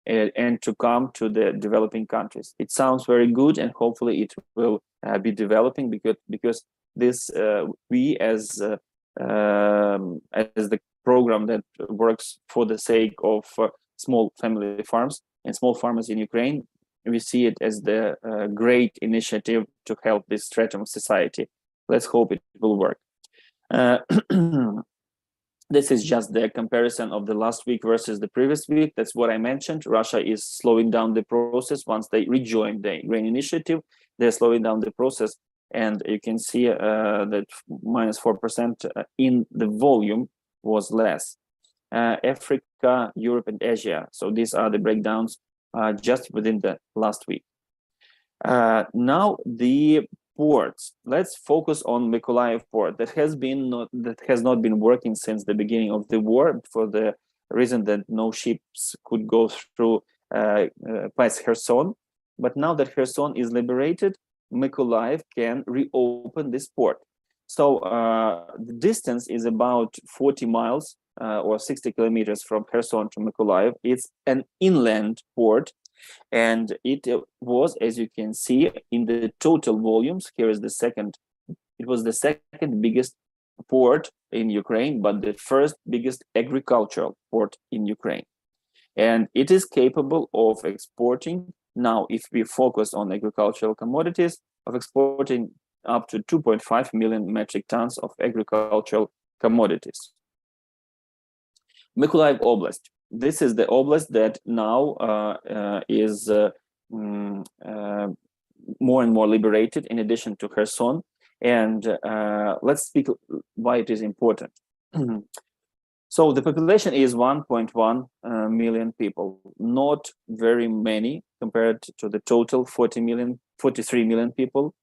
and to come to the developing countries. It sounds very good, and hopefully it will be developing, because this we as the program that works for the sake of small family farms and small farmers in Ukraine, we see it as the great initiative to help this stratum of society. Let's hope it will work. This is just the comparison of the last week versus the previous week. That's what I mentioned. Russia is slowing down the process. Once they rejoin the grain initiative, they're slowing down the process. And you can see that -4% in the volume was less. Africa, Europe, and Asia. So these are the breakdowns just within the last week. Now the ports. Let's focus on Mykolaiv port. That has not been working since the beginning of the war, for the reason that no ships could go through past Kherson. But now that Kherson is liberated, Mykolaiv can reopen this port. So the distance is about 40 miles or 60 kilometers from Kherson to Mykolaiv. It's an inland port, and it was, as you can see, in the total volumes. Here is the second. It was the second biggest port in Ukraine, but the first biggest agricultural port in Ukraine. And it is capable of exporting, now if we focus on agricultural commodities, of exporting up to 2.5 million metric tons of agricultural commodities. Mykolaiv Oblast. This is the oblast that now is more and more liberated, in addition to Kherson. And let's speak why it is important. So the population is 1.1 million people, not very many compared to the total 43 million people.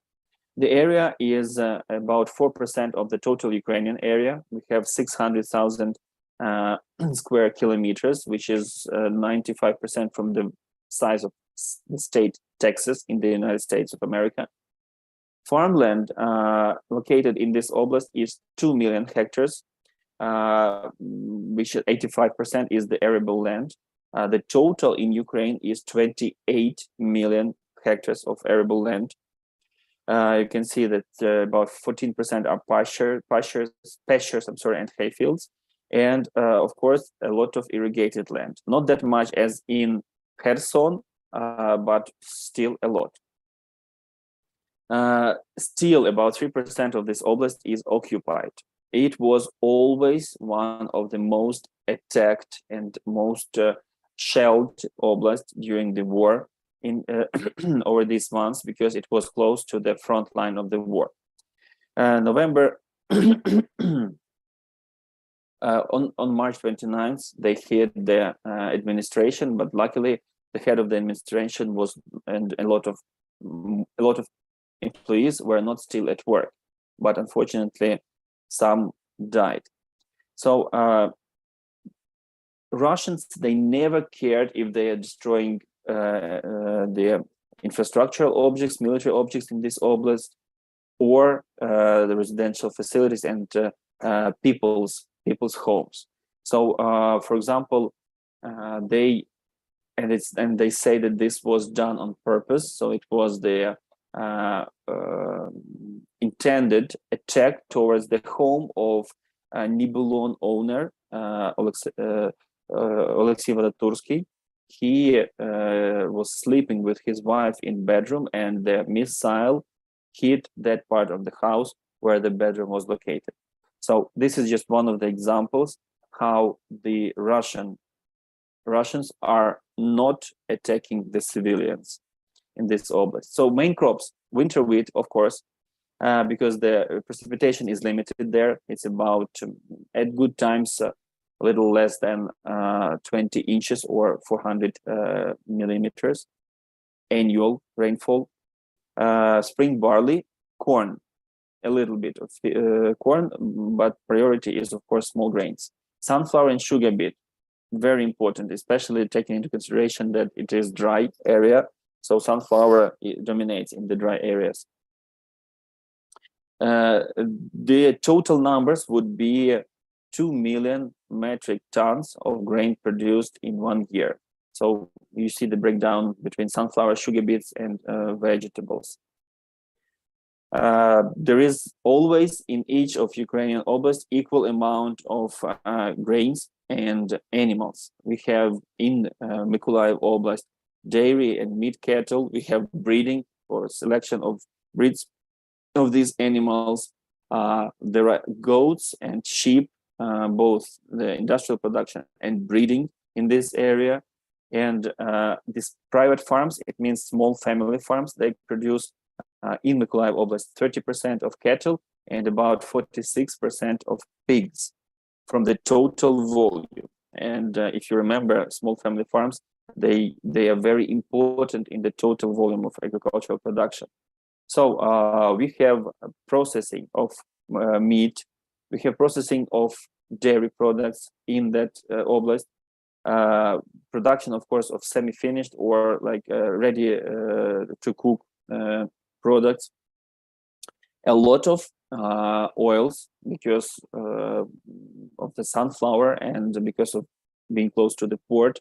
The area is about 4% of the total Ukrainian area. We have 600,000 square kilometers, which is 95% from the size of the state Texas in the United States of America. Farmland located in this oblast is 2 million hectares, which 85% is the arable land. The total in Ukraine is 28 million hectares of arable land. You can see that about 14% are pastures, and hayfields. And of course, a lot of irrigated land. Not that much as in Kherson, but still a lot. Still, about 3% of this oblast is occupied. It was always one of the most attacked and most shelled oblasts during the war in over these months, because it was close to the front line of the war. November on March 29th, they hit the administration, but luckily the head of the administration was, and a lot of employees were not still at work. but unfortunately, some died. So Russians, they never cared if they are destroying the infrastructural objects, military objects in this oblast, or the residential facilities and people's homes. So, for example, they say that this was done on purpose. So it was the intended attack towards the home of Nibelung owner Alexei Vadatursky. He was sleeping with his wife in bedroom, and the missile hit that part of the house where the bedroom was located. So this is just one of the examples how the Russians are not attacking the civilians in this oblast. So main crops, winter wheat, of course, because the precipitation is limited there. It's about, at good times, a little less than 20 inches or 400 millimeters annual rainfall. Spring barley, corn, a little bit of corn, but priority is, of course, small grains. Sunflower and sugar beet, very important, especially taking into consideration that it is dry area. So sunflower dominates in the dry areas. The total numbers would be 2 million metric tons of grain produced in 1 year. So you see the breakdown between sunflower, sugar beets, and vegetables. There is always in each of Ukrainian oblasts equal amount of grains and animals. We have in Mykolaiv Oblast dairy and meat cattle. We have breeding or selection of breeds of these animals. There are goats and sheep, both the industrial production and breeding in this area. And these private farms, it means small family farms, they produce in Mykolaiv Oblast 30% of cattle and about 46% of pigs from the total volume. And if you remember, small family farms, they are very important in the total volume of agricultural production. So we have processing of meat, we have processing of dairy products in that oblast, production, of course, of semi-finished or like ready to cook products, a lot of oils because of the sunflower and because of being close to the port.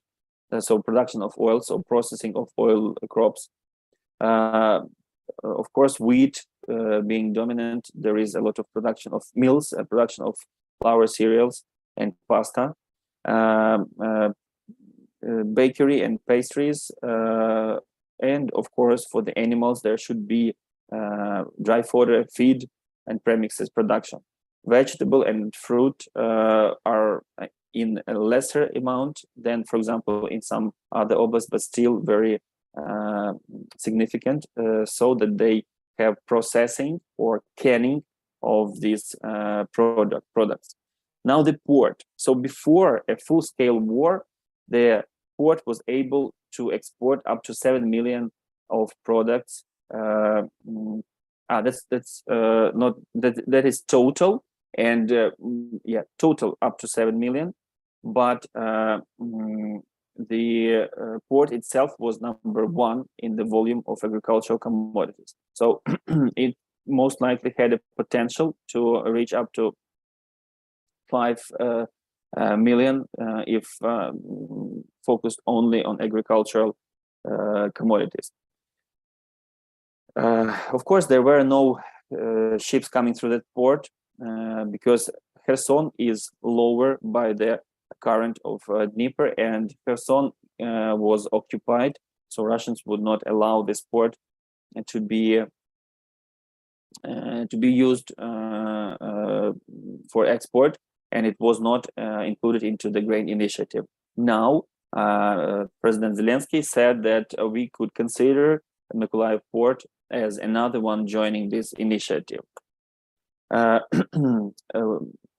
So production of oils, so processing of oil crops. Of course, wheat being dominant, there is a lot of production of meals, production of flour, cereals, and pasta. Bakery and pastries, and of course for the animals there should be dry fodder, feed, and premixes production. Vegetable and fruit are in a lesser amount than, for example, in some other oblasts, but still very significant, so that they have processing or canning of these products. Now the port. So before a full-scale war, the port was able to export up to 7 million of products. That is total, and total up to 7 million. But the port itself was number one in the volume of agricultural commodities. So it most likely had a potential to reach up to 5 million if focused only on agricultural commodities. Of course, there were no ships coming through that port because Kherson is lower by the current of Dnieper, and Kherson was occupied, so Russians would not allow this port to be used for export, and it was not included into the grain initiative. Now, President Zelensky said that we could consider Mykolaiv port as another one joining this initiative.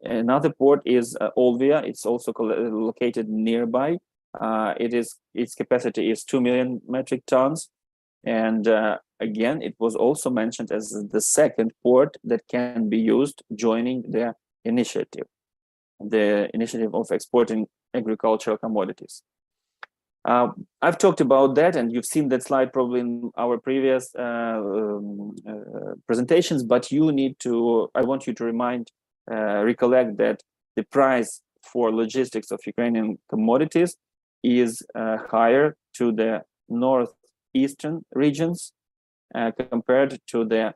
Another port is Olvia. It's also located nearby. Its capacity is 2 million metric tons, and again, it was also mentioned as the second port that can be used joining the initiative of exporting agricultural commodities. I've talked about that, and you've seen that slide probably in our previous presentations, but I want you to recollect that the price for logistics of Ukrainian commodities is higher to the northeastern regions compared to the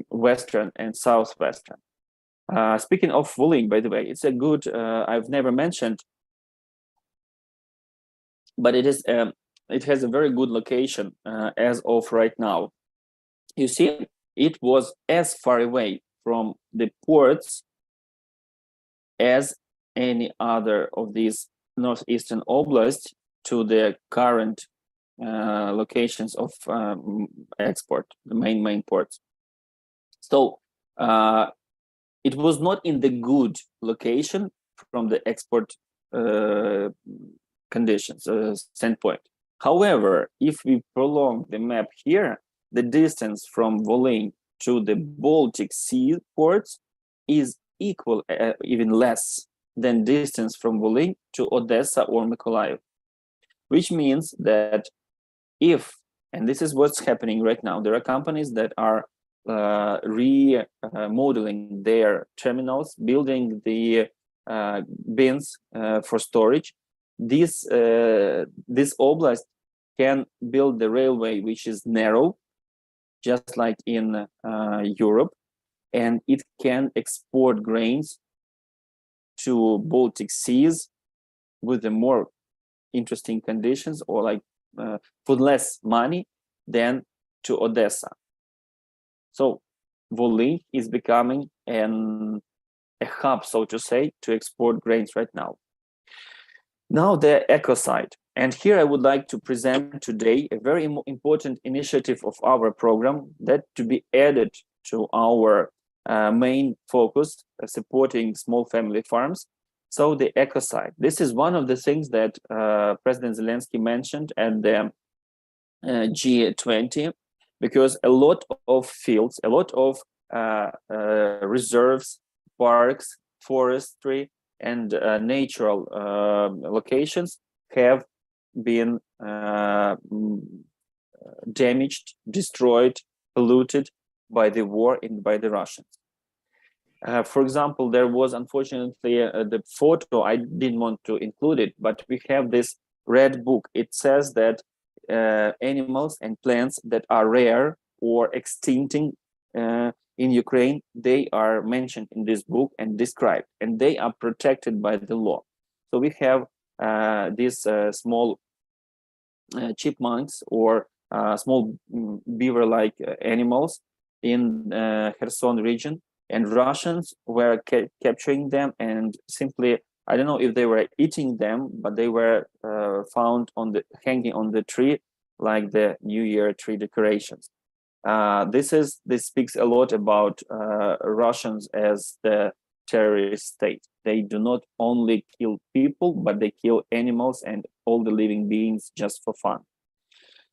western and southwestern. Speaking of Volyn, by the way, it's a good, I've never mentioned, but it has a very good location as of right now. You see, it was as far away from the ports as any other of these northeastern oblasts to the current locations of export, the main ports. So it was not in the good location from the export conditions standpoint. However, if we prolong the map here, the distance from Volyn to the Baltic Sea ports is equal, even less than distance from Volyn to Odessa or Mykolaiv, which means that and this is what's happening right now, there are companies that are remodeling their terminals, building the bins for storage. This oblast can build the railway, which is narrow, just like in Europe, and it can export grains to Baltic seas with the more interesting conditions, or like for less money than to Odessa. So Volyn is becoming a hub, so to say, to export grains right now. Now the eco side. And here I would like to present today a very important initiative of our program that to be added to our main focus, supporting small family farms. So the eco side. This is one of the things that President Zelensky mentioned at the G20, because a lot of fields, a lot of reserves, parks, forestry, and natural locations have been damaged, destroyed, polluted by the war and by the Russians. For example, there was unfortunately the photo, I didn't want to include it, but we have this red book. It says that animals and plants that are rare or extincting in Ukraine, they are mentioned in this book and described, and they are protected by the law. So we have these small chipmunks or small beaver-like animals in Kherson region, and Russians were capturing them and simply, I don't know if they were eating them, but they were found hanging on the tree like the New Year tree decorations. This speaks a lot about Russians as the terrorist state. They do not only kill people, but they kill animals and all the living beings just for fun.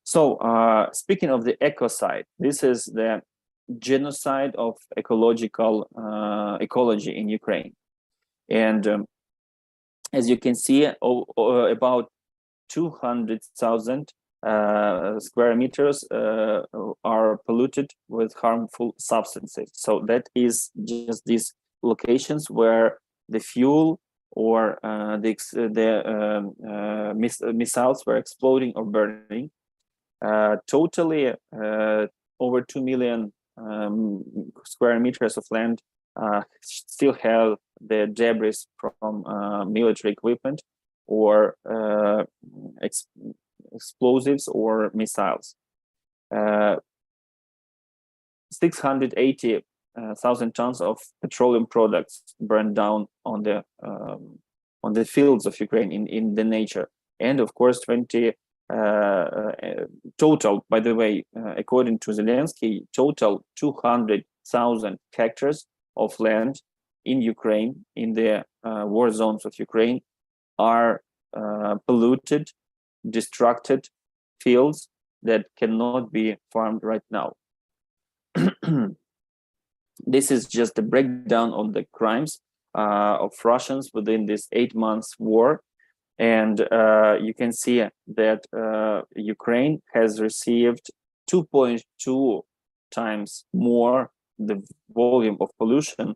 So speaking of the ecocide, this is the genocide of ecology in Ukraine. And as you can see, about 200,000 square meters are polluted with harmful substances. So that is just these locations where the fuel or missiles were exploding or burning. Totally over 2 million square meters of land still have the debris from military equipment or explosives or missiles. 680,000 tons of petroleum products burned down on the fields of Ukraine in the nature, and of course 20 total, by the way, according to Zelensky, total 200,000 hectares of land in Ukraine, in the war zones of Ukraine, are polluted, destructed fields that cannot be farmed right now. This is just a breakdown of the crimes of Russians within this 8 months war. And you can see that Ukraine has received 2.2 times more the volume of pollution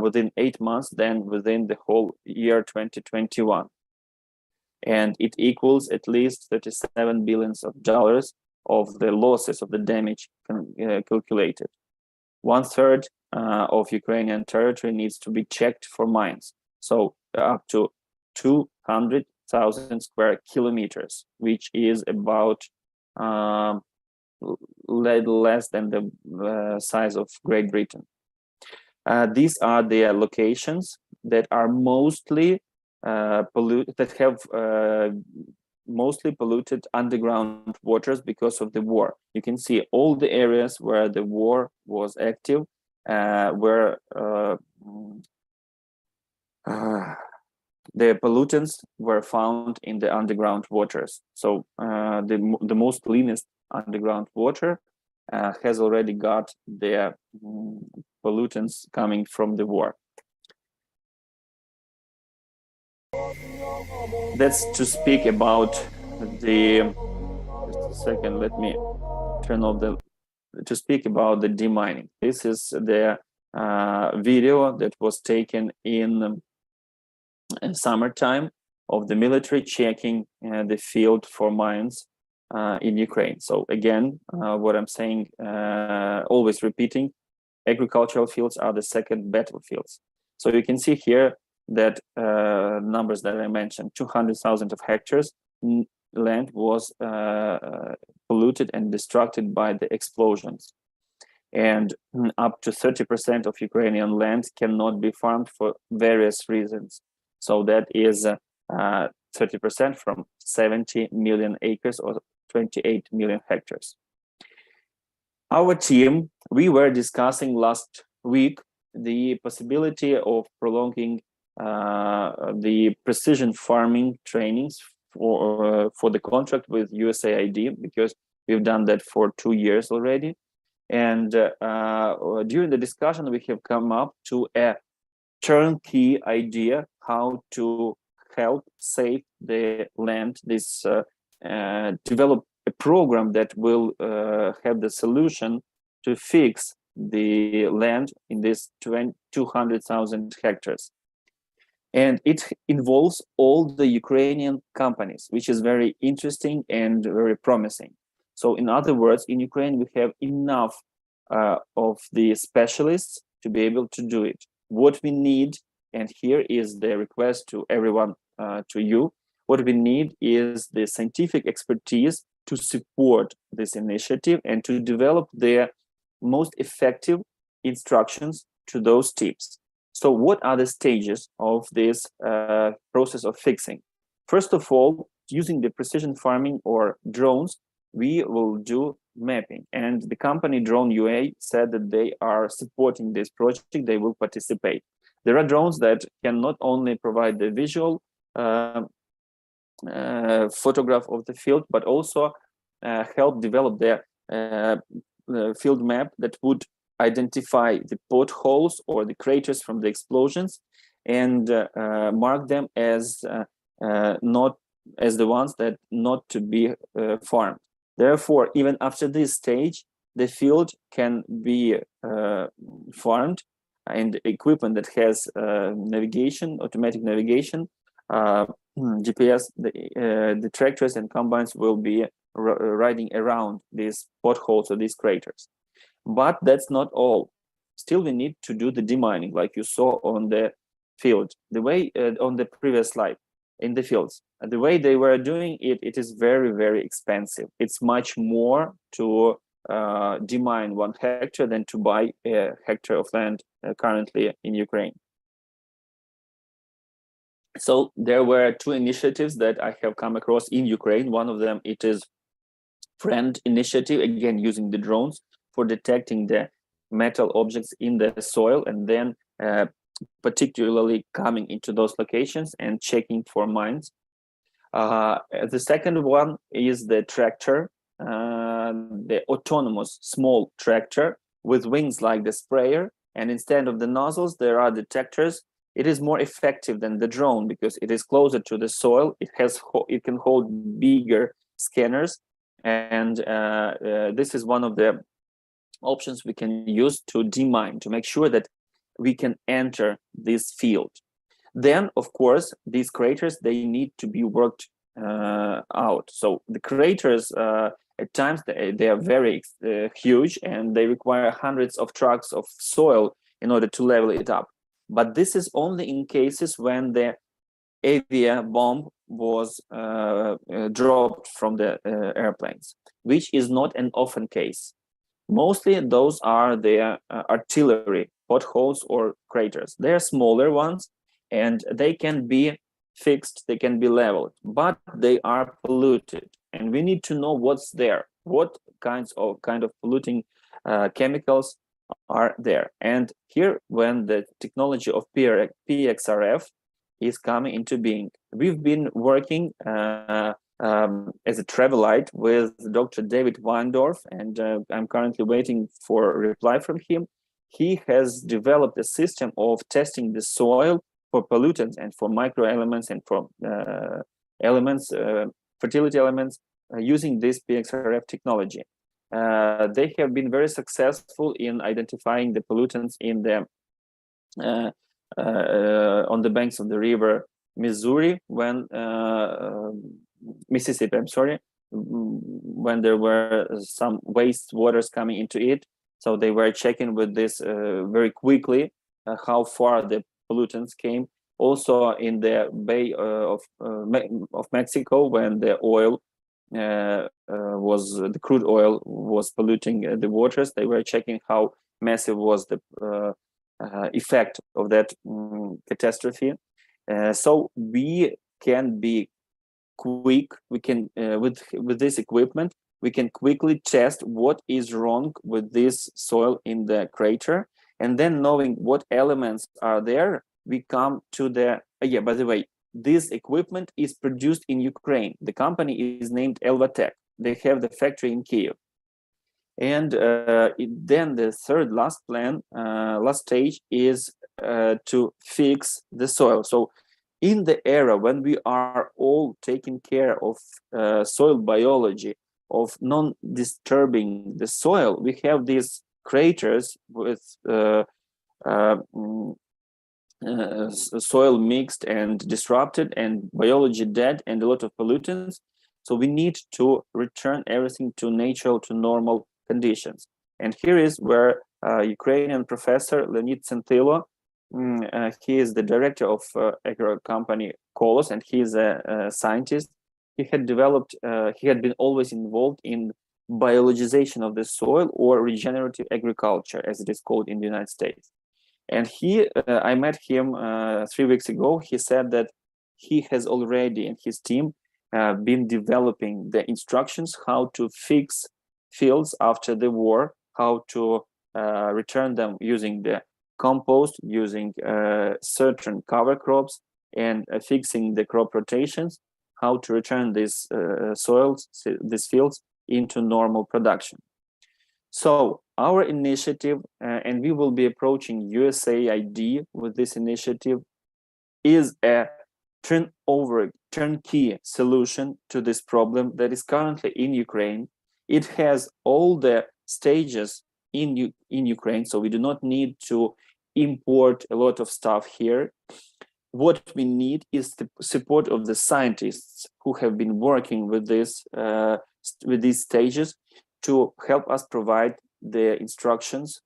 within 8 months than within the whole year 2021. And it equals at least $37 billion of the losses of the damage calculated. 1/3 of Ukrainian territory needs to be checked for mines. So up to 200,000 square kilometers, which is about less than the size of Great Britain. These are the locations that are mostly mostly polluted underground waters because of the war. You can see all the areas where the war was active, where the pollutants were found in the underground waters. So the most cleanest underground water has already got the pollutants coming from the war. That's to speak about the, just a second, let me turn off to speak about the demining. This is the video that was taken in summertime of the military checking the field for mines in Ukraine. So again, what I'm saying, always repeating, agricultural fields are the second battlefields. So you can see here that numbers that I mentioned, 200,000 of hectares land was polluted and destructed by the explosions. And up to 30% of Ukrainian land cannot be farmed for various reasons. So that is 30% from 70 million acres or 28 million hectares. Our team, we were discussing last week the possibility of prolonging the precision farming trainings for the contract with USAID, because we've done that for 2 years already. And during the discussion, we have come up to a turnkey idea how to help save the land, develop a program that will have the solution to fix the land in this 200,000 hectares. And it involves all the Ukrainian companies, which is very interesting and very promising. So in other words, in Ukraine, we have enough of the specialists to be able to do it. What we need, and here is the request to everyone, to you, what we need is the scientific expertise to support this initiative and to develop the most effective instructions to those teams. So what are the stages of this process of fixing? First of all, using the precision farming or drones, we will do mapping. And the company Drone UA said that they are supporting this project, they will participate. There are drones that can not only provide the visual photograph of the field, but also help develop the field map that would identify the potholes or the craters from the explosions and mark them as not as the ones that not to be farmed. Therefore, even after this stage, the field can be farmed, and equipment that has navigation, automatic navigation, GPS, the tractors and combines will be riding around these potholes or these craters. But that's not all. Still, we need to do the demining, like you saw on the field. The way on the previous slide, in the fields, the way they were doing it, it is very, very expensive. It's much more to demine 1 hectare than to buy a hectare of land currently in Ukraine. So there were 2 initiatives that I have come across in Ukraine. One of them, it is FRIEND initiative, again using the drones for detecting the metal objects in the soil and then particularly coming into those locations and checking for mines. The second one is the tractor the autonomous small tractor with wings like the sprayer, and instead of the nozzles, there are detectors. It is more effective than the drone because it is closer to the soil. It can hold bigger scanners, and this is one of the options we can use to demine, to make sure that we can enter this field. Then, of course, these craters, they need to be worked out. So the craters, at times, they are very huge, and they require hundreds of trucks of soil in order to level it up. But this is only in cases when the avia bomb was dropped from the airplanes, which is not an often case. Mostly those are the artillery potholes or craters. They are smaller ones, and they can be fixed, they can be leveled, but they are polluted, and we need to know what's there, what kind of polluting chemicals are there. And here, when the technology of PXRF is coming into being, we've been working as a Travelite with Dr. David Weindorf, and I'm currently waiting for a reply from him. He has developed a system of testing the soil for pollutants and for microelements and for elements, fertility elements, using this PXRF technology. They have been very successful in identifying the pollutants in the on the banks of the river Missouri, when Mississippi, I'm sorry, when there were some waste waters coming into it. So they were checking with this very quickly how far the pollutants came. Also in the Bay of Mexico, when the oil the crude oil was polluting the waters, they were checking how massive was the effect of that catastrophe. So we can be quick. We can with this equipment, we can quickly test what is wrong with this soil in the crater, and then knowing what elements are there, we come to the yeah. By the way, this equipment is produced in Ukraine. The company is named Elvatech. They have the factory in Kyiv. And then the last stage is to fix the soil. So in the era when we are all taking care of soil biology, of non-disturbing the soil, we have these craters with soil mixed and disrupted and biology dead and a lot of pollutants. So we need to return everything to natural, to normal conditions. And here is where Ukrainian professor Leonid Tsentylo, he is the director of agro company Kolos, and he is a scientist. He had developed, he had been always involved in biologization of the soil, or regenerative agriculture, as it is called in the United States. And I met him 3 weeks ago. He said that he has already, and his team, been developing the instructions how to fix fields after the war, how to return them using the compost, using certain cover crops, and fixing the crop rotations, how to return these soils, these fields, into normal production. So our initiative, and we will be approaching USAID with this initiative, is a turnkey solution to this problem that is currently in Ukraine. It has all the stages in Ukraine, so we do not need to import a lot of stuff here. What we need is the support of the scientists who have been working with these stages, to help us provide the instructions,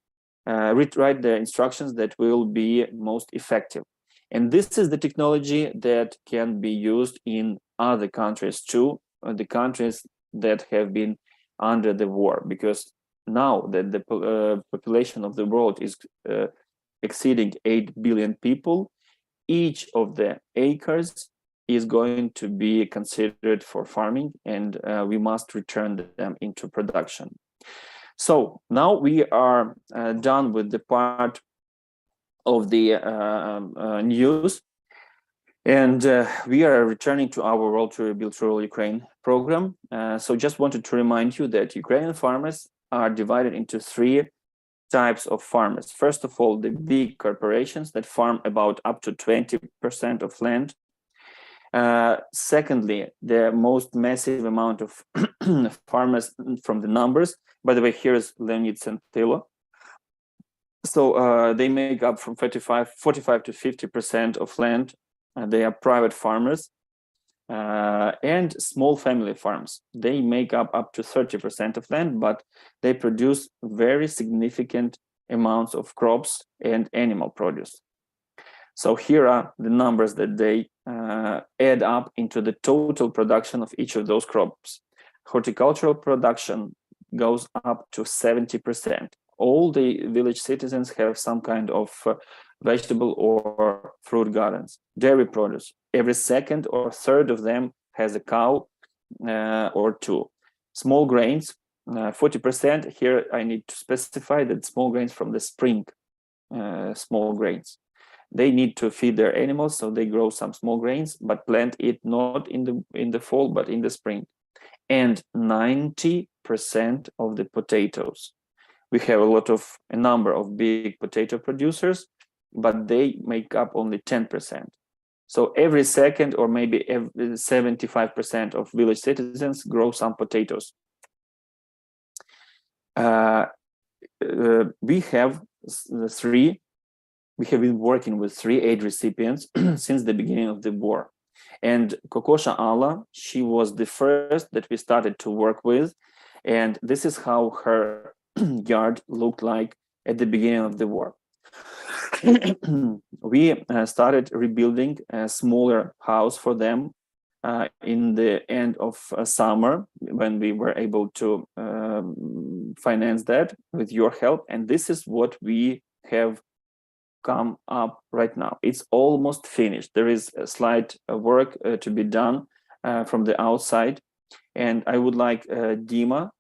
write the instructions that will be most effective. And this is the technology that can be used in other countries too, the countries that have been under the war, because now that the population of the world is exceeding 8 billion people, each of the acres is going to be considered for farming, and we must return them into production. So now we are done with the part of the news. And we are returning to our World to Rebuild Rural Ukraine program. So just wanted to remind you that Ukrainian farmers are divided into three types of farmers. First of all, the big corporations that farm about up to 20% of land. Secondly, the most massive amount of farmers from the numbers. By the way, here's Leonid Sentilo. So they make up from 45 to 50% of land. They are private farmers and small family farms. They make up to 30% of land, but they produce very significant amounts of crops and animal produce. So here are the numbers that they add up into the total production of each of those crops. Horticultural production goes up to 70%. All the village citizens have some kind of vegetable or fruit gardens. Dairy produce, every second or third of them has a cow or two. Small grains, 40%. Here I need to specify that small grains from the spring, small grains. They need to feed their animals, so they grow some small grains, but plant it not in the fall, but in the spring. And 90% of the potatoes. We have a number of big potato producers, but they make up only 10%. So every second or maybe 75% of village citizens grow some potatoes. We have been working with 3 aid recipients since the beginning of the war. And Kokosha Alla, she was the first that we started to work with. And this is how her yard looked like at the beginning of the war. We started rebuilding a smaller house for them in the end of summer, when we were able to finance that with your help. And this is what we have come up right now. It's almost finished. There is a slight work to be done from the outside. And I would like Dima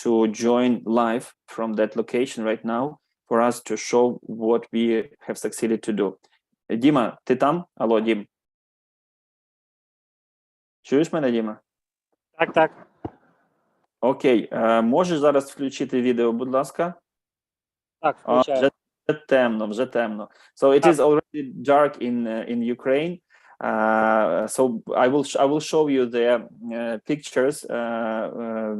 to join live from that location right now for us to show what we have succeeded to do. Діма, ти там? Алло, Дім. Чуєш мене, Діма? Так, так. Окей. Можеш зараз включити відео, будь ласка? Так, включаю. Вже темно. So it is already dark in Ukraine. So I will show you the pictures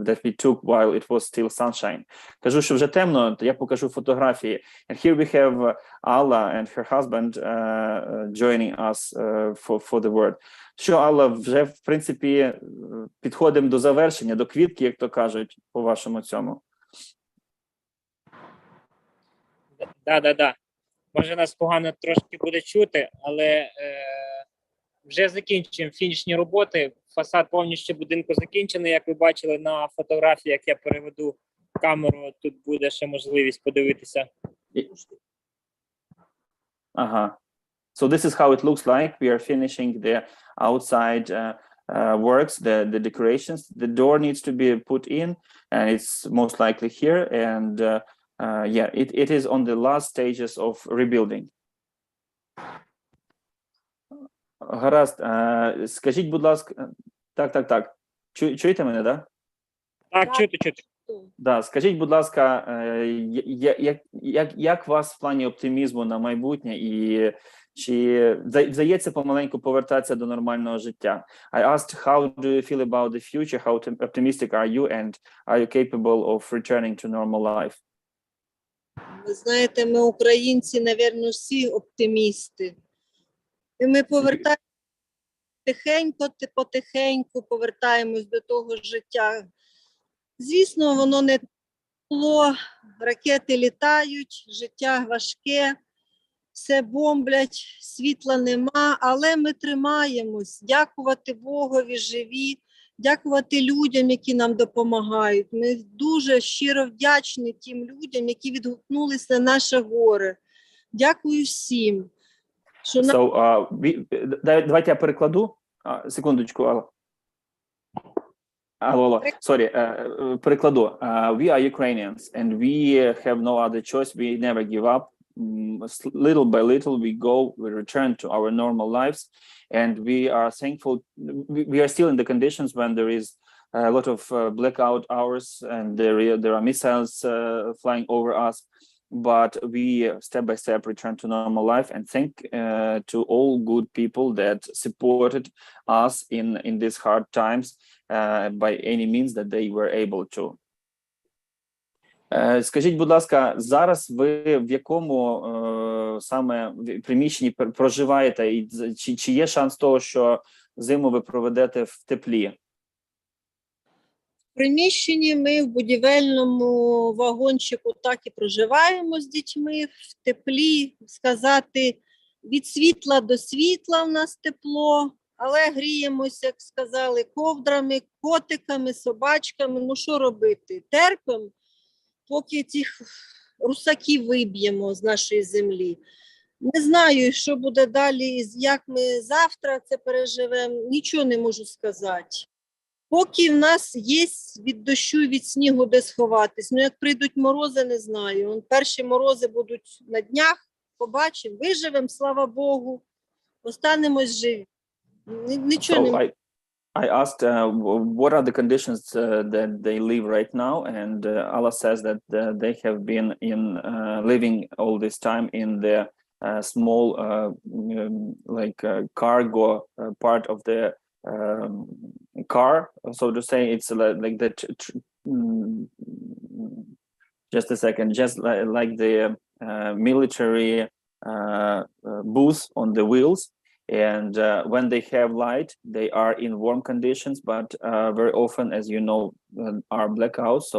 that we took while it was still sunshine. Кажу, що вже темно, то я покажу фотографії. And here we have Alla and her husband joining us for the word. Що, Алла, вже, в принципі, підходимо до завершення, до квітки, як то кажуть, по вашому цьому. Да. Може, нас погано трошки буде чути, але вже закінчуємо фінішні роботи. Фасад повністю будинку закінчений, як ви бачили на фотографіях, я переведу камеру, тут буде ще можливість подивитися. Ага. So this is how it looks like. We are finishing the outside works, the decorations. The door needs to be put in, and it's most likely here. And yeah, it is on the last stages of rebuilding. Гаразд. Скажіть, будь ласка, так. Чуєте мене, да? Так, чути. Да, скажіть, будь ласка, як вас в плані оптимізму на майбутнє і чи вдається помаленьку повертатися до нормального життя? I asked, how do you feel about the future? How optimistic are you? And are you capable of returning to normal life? Ви знаєте, ми українці, напевно, всі оптимісти. І ми повертаємося потихеньку повертаємось до того життя. Звісно, воно не було, ракети літають, життя важке, все бомблять, світла нема, але ми тримаємось. Дякувати Богові, живі, дякувати людям, які нам допомагають. Ми дуже щиро вдячні тим людям, які відгукнулися на наше горе. Дякую всім. Давайте я перекладу. Секундочку, Алла. Sorry, перекладу. We are Ukrainians and we have no other choice. We never give up. little by little we return to our normal lives, and we are thankful. We are still in the conditions when there is a lot of blackout hours and there are missiles flying over us, but we step by step return to normal life, and thank to all good people that supported us in these hard times by any means that they were able to. Скажіть, будь ласка, зараз ви в якому саме приміщенні проживаєте, і чи є шанс того, що зиму ви проведете в теплі? В приміщенні ми в будівельному вагончику так і проживаємо з дітьми, в теплі, сказати, від світла до світла в нас тепло, але гріємося, як сказали, ковдрами, котиками, собачками. Ну що робити? Терпимо, поки цих русаків виб'ємо з нашої землі. Не знаю, що буде далі, як ми завтра це переживемо, нічого не можу сказати. Поки в нас є від дощу, від снігу де сховатись, ну як прийдуть морози, не знаю. Перші морози будуть на днях, побачимо, виживемо, слава Богу, останемось живі. Нічого не можу. I asked what are the conditions that they live right now, and Allah says that they have been living all this time in the small cargo part of the car, so to say. It's like that. Just a second, just like the military booth on the wheels. And when they have light, they are in warm conditions, but very often, as you know, are blackouts. So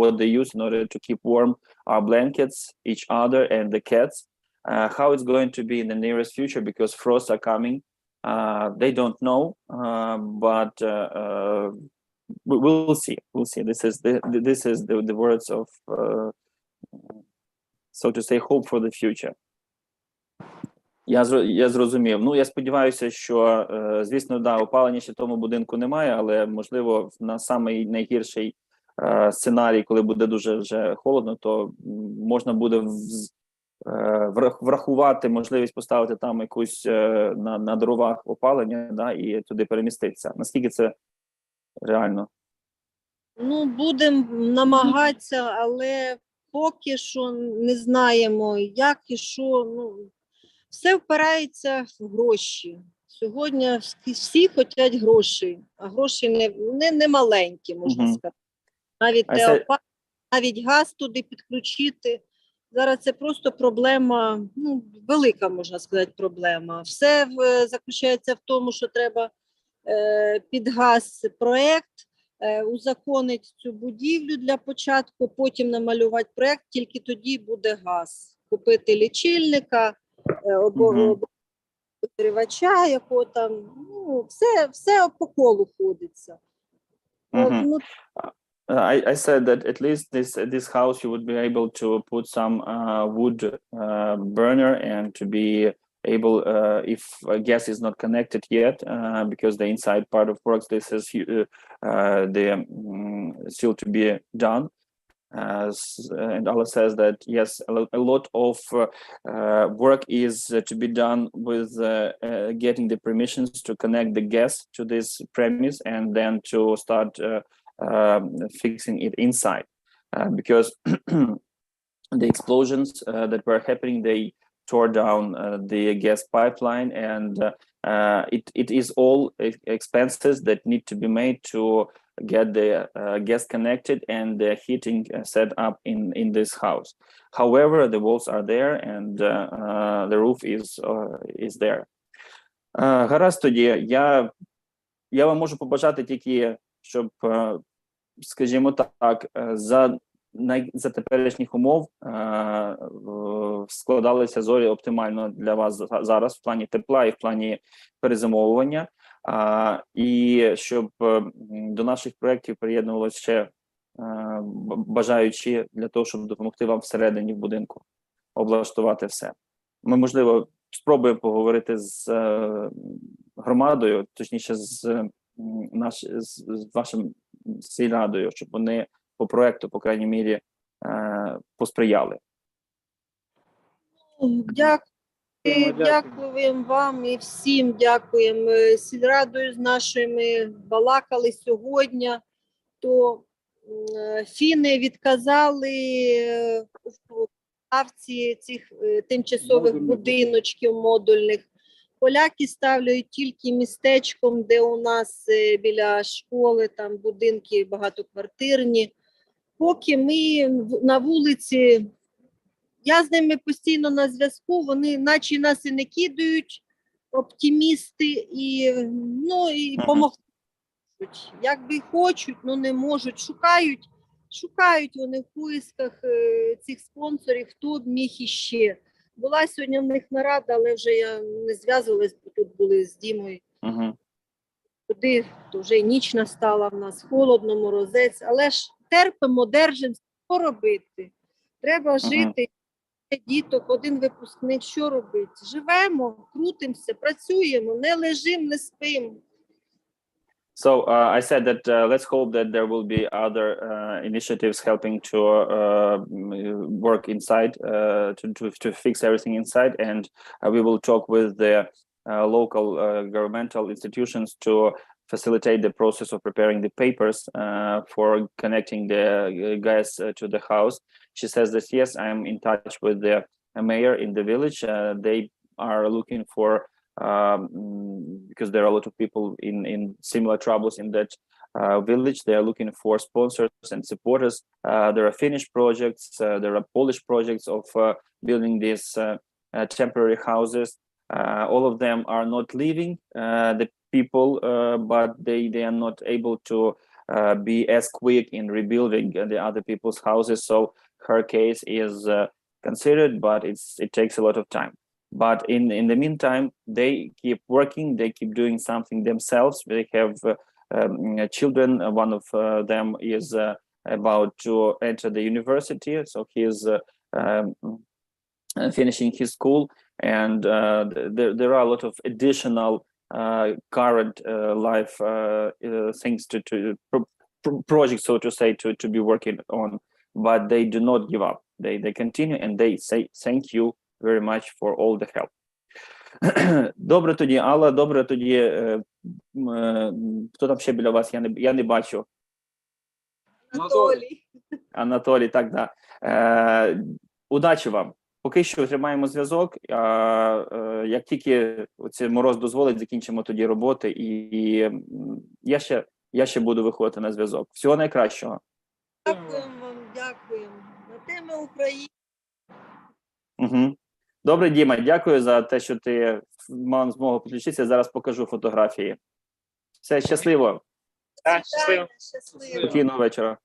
what they use in order to keep warm are blankets, each other, and the cats. How it's going to be in the nearest future, because frosts are coming, they don't know, but we'll see. We'll see. This is the words of, so to say, hope for the future. Я зрозумів. Ну, я сподіваюся, що, звісно, да, опалення ще в тому будинку немає, але, можливо, на самий найгірший сценарій, коли буде дуже вже холодно, то можна буде врахувати можливість поставити там якусь на дровах опалення, да, і туди переміститися. Наскільки це реально? Ну, будемо намагатися, але поки що не знаємо, як і що, ну, все впирається в гроші. Сьогодні всі хочуть грошей, а гроші не маленькі, можна сказати. Навіть навіть газ туди підключити. Зараз це просто проблема, ну, велика, можна сказати, проблема. Все заключається в тому, що треба під газ проєкт, узаконити цю будівлю для початку, потім намалювати проєкт, тільки тоді буде газ. Купити лічильника, обігрівача, якого там, ну, все по колу ходиться. Ну, I said that at least this house you would be able to put some wood burner and to be able, if gas is not connected yet, because the inside part of works, this is still to be done. And Allah says that yes, a lot of work is to be done with getting the permissions to connect the gas to this premise and then to start fixing it inside, because the explosions that were happening, they tore down the gas pipeline, and it is all expenses that need to be made to get the gas connected and the heating set up in this house. However, the walls are there and the roof is there. Гаразд, тоді я вам можу побажати тільки, щоб, скажімо так, за теперішніх умов складалися зорі оптимально для вас зараз в плані тепла і в плані перезимовування. І щоб до наших проєктів приєднувалися ще бажаючі для того, щоб допомогти вам всередині в будинку облаштувати все. Ми, можливо, спробуємо поговорити з громадою, точніше з вашим сільрадою, щоб вони по проєкту, по крайній мірі, посприяли. Дякуємо вам і всім дякуємо. Сільрадою з нашою ми балакали сьогодні, то фіни відказали в ставці цих тимчасових будиночків модульних. Поляки ставлять тільки містечком, де у нас біля школи там будинки багатоквартирні. Поки ми на вулиці, я з ними постійно на зв'язку, вони наче нас і не кидають, оптимісти, і допомогти. Якби хочуть, але не можуть. Шукають вони в поисках цих спонсорів, хто б міг іще. Була сьогодні в них нарада, але вже я не зв'язувалась, бо тут були з Дімою. Туди, то вже і ніч настала в нас, холодно, морозець, але ж терпимо, держимося, що робити? Треба жити, діток, один випускник, що робити? Живемо, крутимося, працюємо, не лежимо, не спимо. So I said that let's hope that there will be other initiatives helping to work inside, to fix everything inside, and we will talk with the local governmental institutions to facilitate the process of preparing the papers for connecting the gas to the house. She says that yes, I'm in touch with the mayor in the village. They are looking for because there are a lot of people in similar troubles in that village. They are looking for sponsors and supporters. There are Finnish projects, there are Polish projects of building these temporary houses. All of them are not leaving the people, but they are not able to be as quick in rebuilding the other people's houses. So her case is considered, but it takes a lot of time. But in the meantime, they keep working, they keep doing something themselves. They have children. One of them is about to enter the university, so he is finishing his school. And there are a lot of additional current life things to projects, so to say, to be working on. But they do not give up. They continue, and they say thank you very much for all the help. Добре тоді, Алла, добре тоді. Хто там ще біля вас? Я не бачу. Анатолій, так, да. Удачі вам. Поки що тримаємо зв'язок. Як тільки цей мороз дозволить, закінчимо тоді роботи. І я ще буду виходити на зв'язок. Всього найкращого. Дякуємо вам, дякуємо. На теми України. Добре, Діма, дякую за те, що ти мав змогу підключитися. Зараз покажу фотографії. Все, щасливо. Так, щасливо. Спокійного вечора.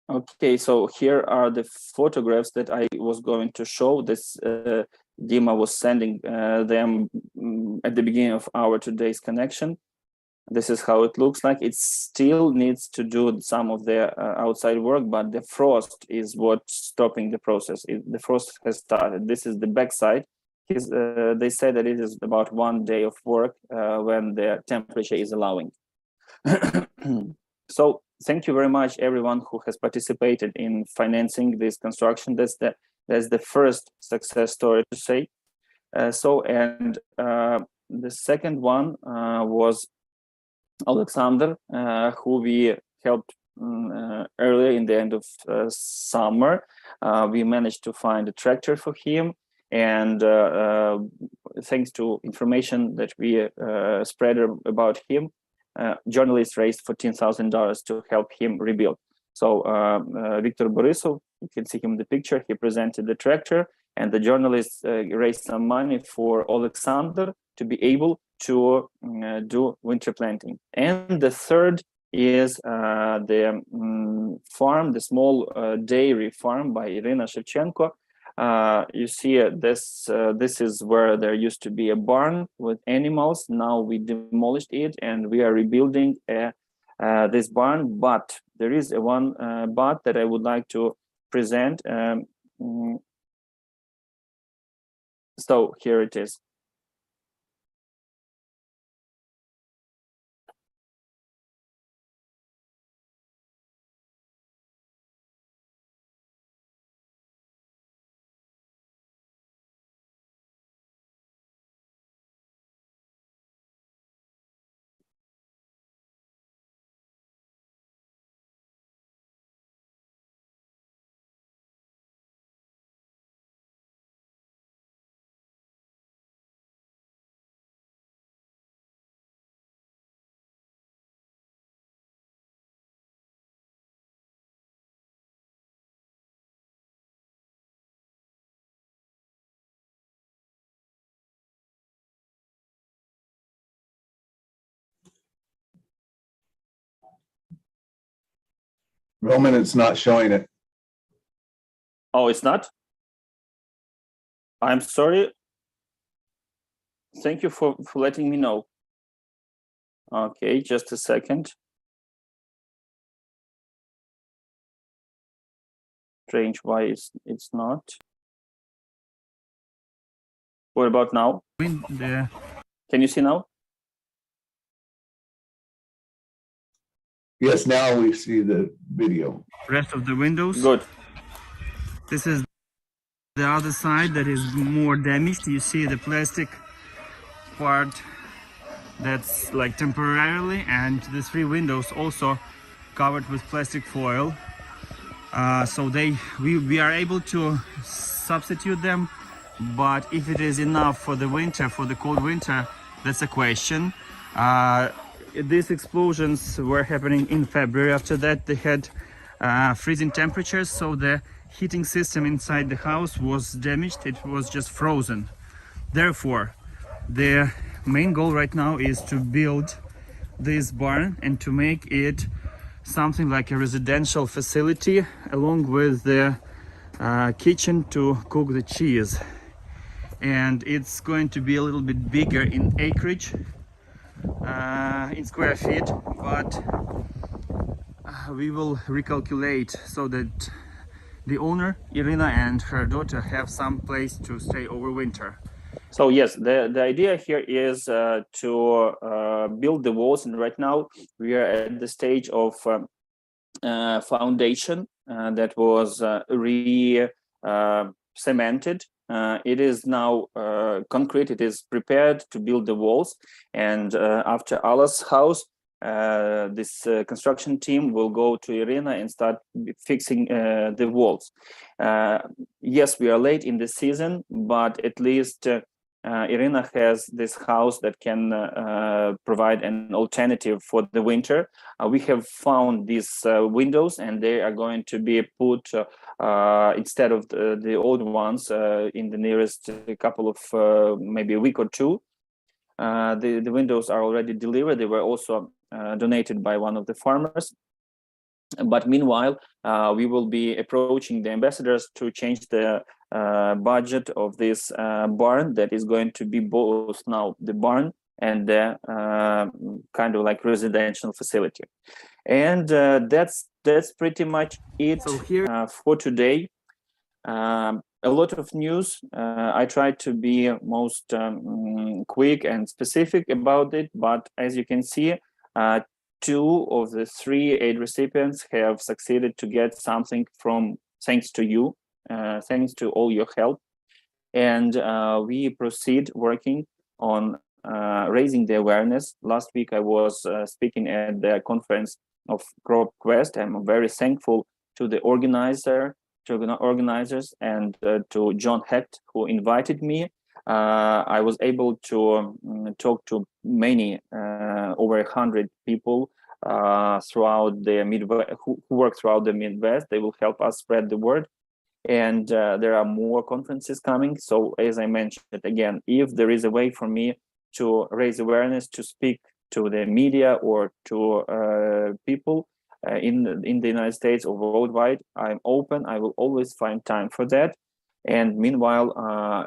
Okay, so here are the photographs that I was going to show. This Dima was sending them at the beginning of our today's connection. This is how it looks like. It still needs to do some of the outside work, but the frost is what's stopping the process. The frost has started. This is the backside. They say that it is about 1 day of work when the temperature is allowing. So thank you very much, everyone who has participated in financing this construction. That's the first success story to say. The second one was Alexander, who we helped earlier in the end of summer. We managed to find a tractor for him, and thanks to information that we spread about him, journalists raised $14,000 to help him rebuild. So Viktor Borisov, you can see him in the picture, he presented the tractor, and the journalists raised some money for Alexander to be able to do winter planting. And the third is the farm, the small dairy farm by Irina Shevchenko. You see this is where there used to be a barn with animals. Now we demolished it and we are rebuilding this barn. But there is one but that I would like to present. So here it is. Roman, it's not showing it. Oh, it's not? I'm sorry. Thank you for letting me know. Okay, just a second. Strange, why it's not? What about now? Can you see now? Yes, now we see the video. Rest of the windows. Good. This is the other side that is more damaged. You see the plastic part that's like temporarily, and the 3 windows also covered with plastic foil. So we are able to substitute them, but if it is enough for the winter, for the cold winter, that's a question. These explosions were happening in February. After that, they had freezing temperatures, so the heating system inside the house was damaged. It was just frozen. Therefore, the main goal right now is to build this barn and to make it something like a residential facility, along with the kitchen to cook the cheese. And it's going to be a little bit bigger in acreage, in square feet, but we will recalculate so that the owner, Irina, and her daughter have some place to stay over winter. So yes, the idea here is to build the walls, and right now we are at the stage of foundation that was cemented. It is now concrete. It is prepared to build the walls, and after Allah's house, this construction team will go to Irina and start fixing the walls. Yes, we are late in the season, but at least Irina has this house that can provide an alternative for the winter. We have found these windows, and they are going to be put instead of the old ones in the nearest couple of maybe a week or two. The windows are already delivered. They were also donated by one of the farmers. But meanwhile, we will be approaching the ambassadors to change the budget of this barn that is going to be both now the barn and the kind of like residential facility. And that's pretty much it for today. A lot of news. I tried to be most quick and specific about it, but as you can see, 2 of the 3 aid recipients have succeeded to get something from, thanks to you, thanks to all your help. And we proceed working on raising the awareness. Last week I was speaking at the conference of CropQuest. I'm very thankful to the organizers and to John Hecht, who invited me. I was able to talk to many, over 100 people throughout the Midwest, who work throughout the Midwest. They will help us spread the word. And there are more conferences coming. So as I mentioned again, if there is a way for me to raise awareness, to speak to the media or to people in the United States or worldwide, I'm open. I will always find time for that. And meanwhile,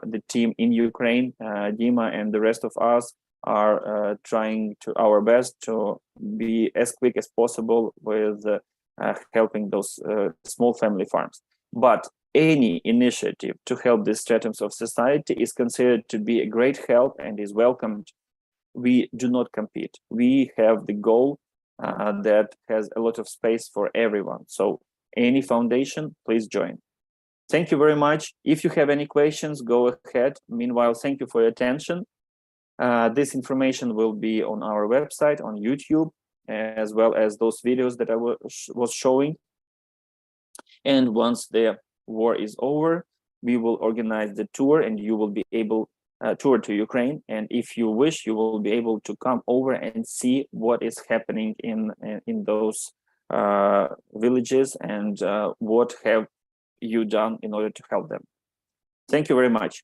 the team in Ukraine, Dima and the rest of us are trying to our best to be as quick as possible with helping those small family farms. But any initiative to help these strata of society is considered to be a great help and is welcomed. We do not compete. We have the goal that has a lot of space for everyone. So any foundation, please join. Thank you very much. If you have any questions, go ahead. Meanwhile, thank you for your attention. This information will be on our website, on YouTube, as well as those videos that I was showing. And once the war is over, we will organize the tour, and you will be able tour to Ukraine. And if you wish, you will be able to come over and see what is happening in those villages and what have you done in order to help them. Thank you very much.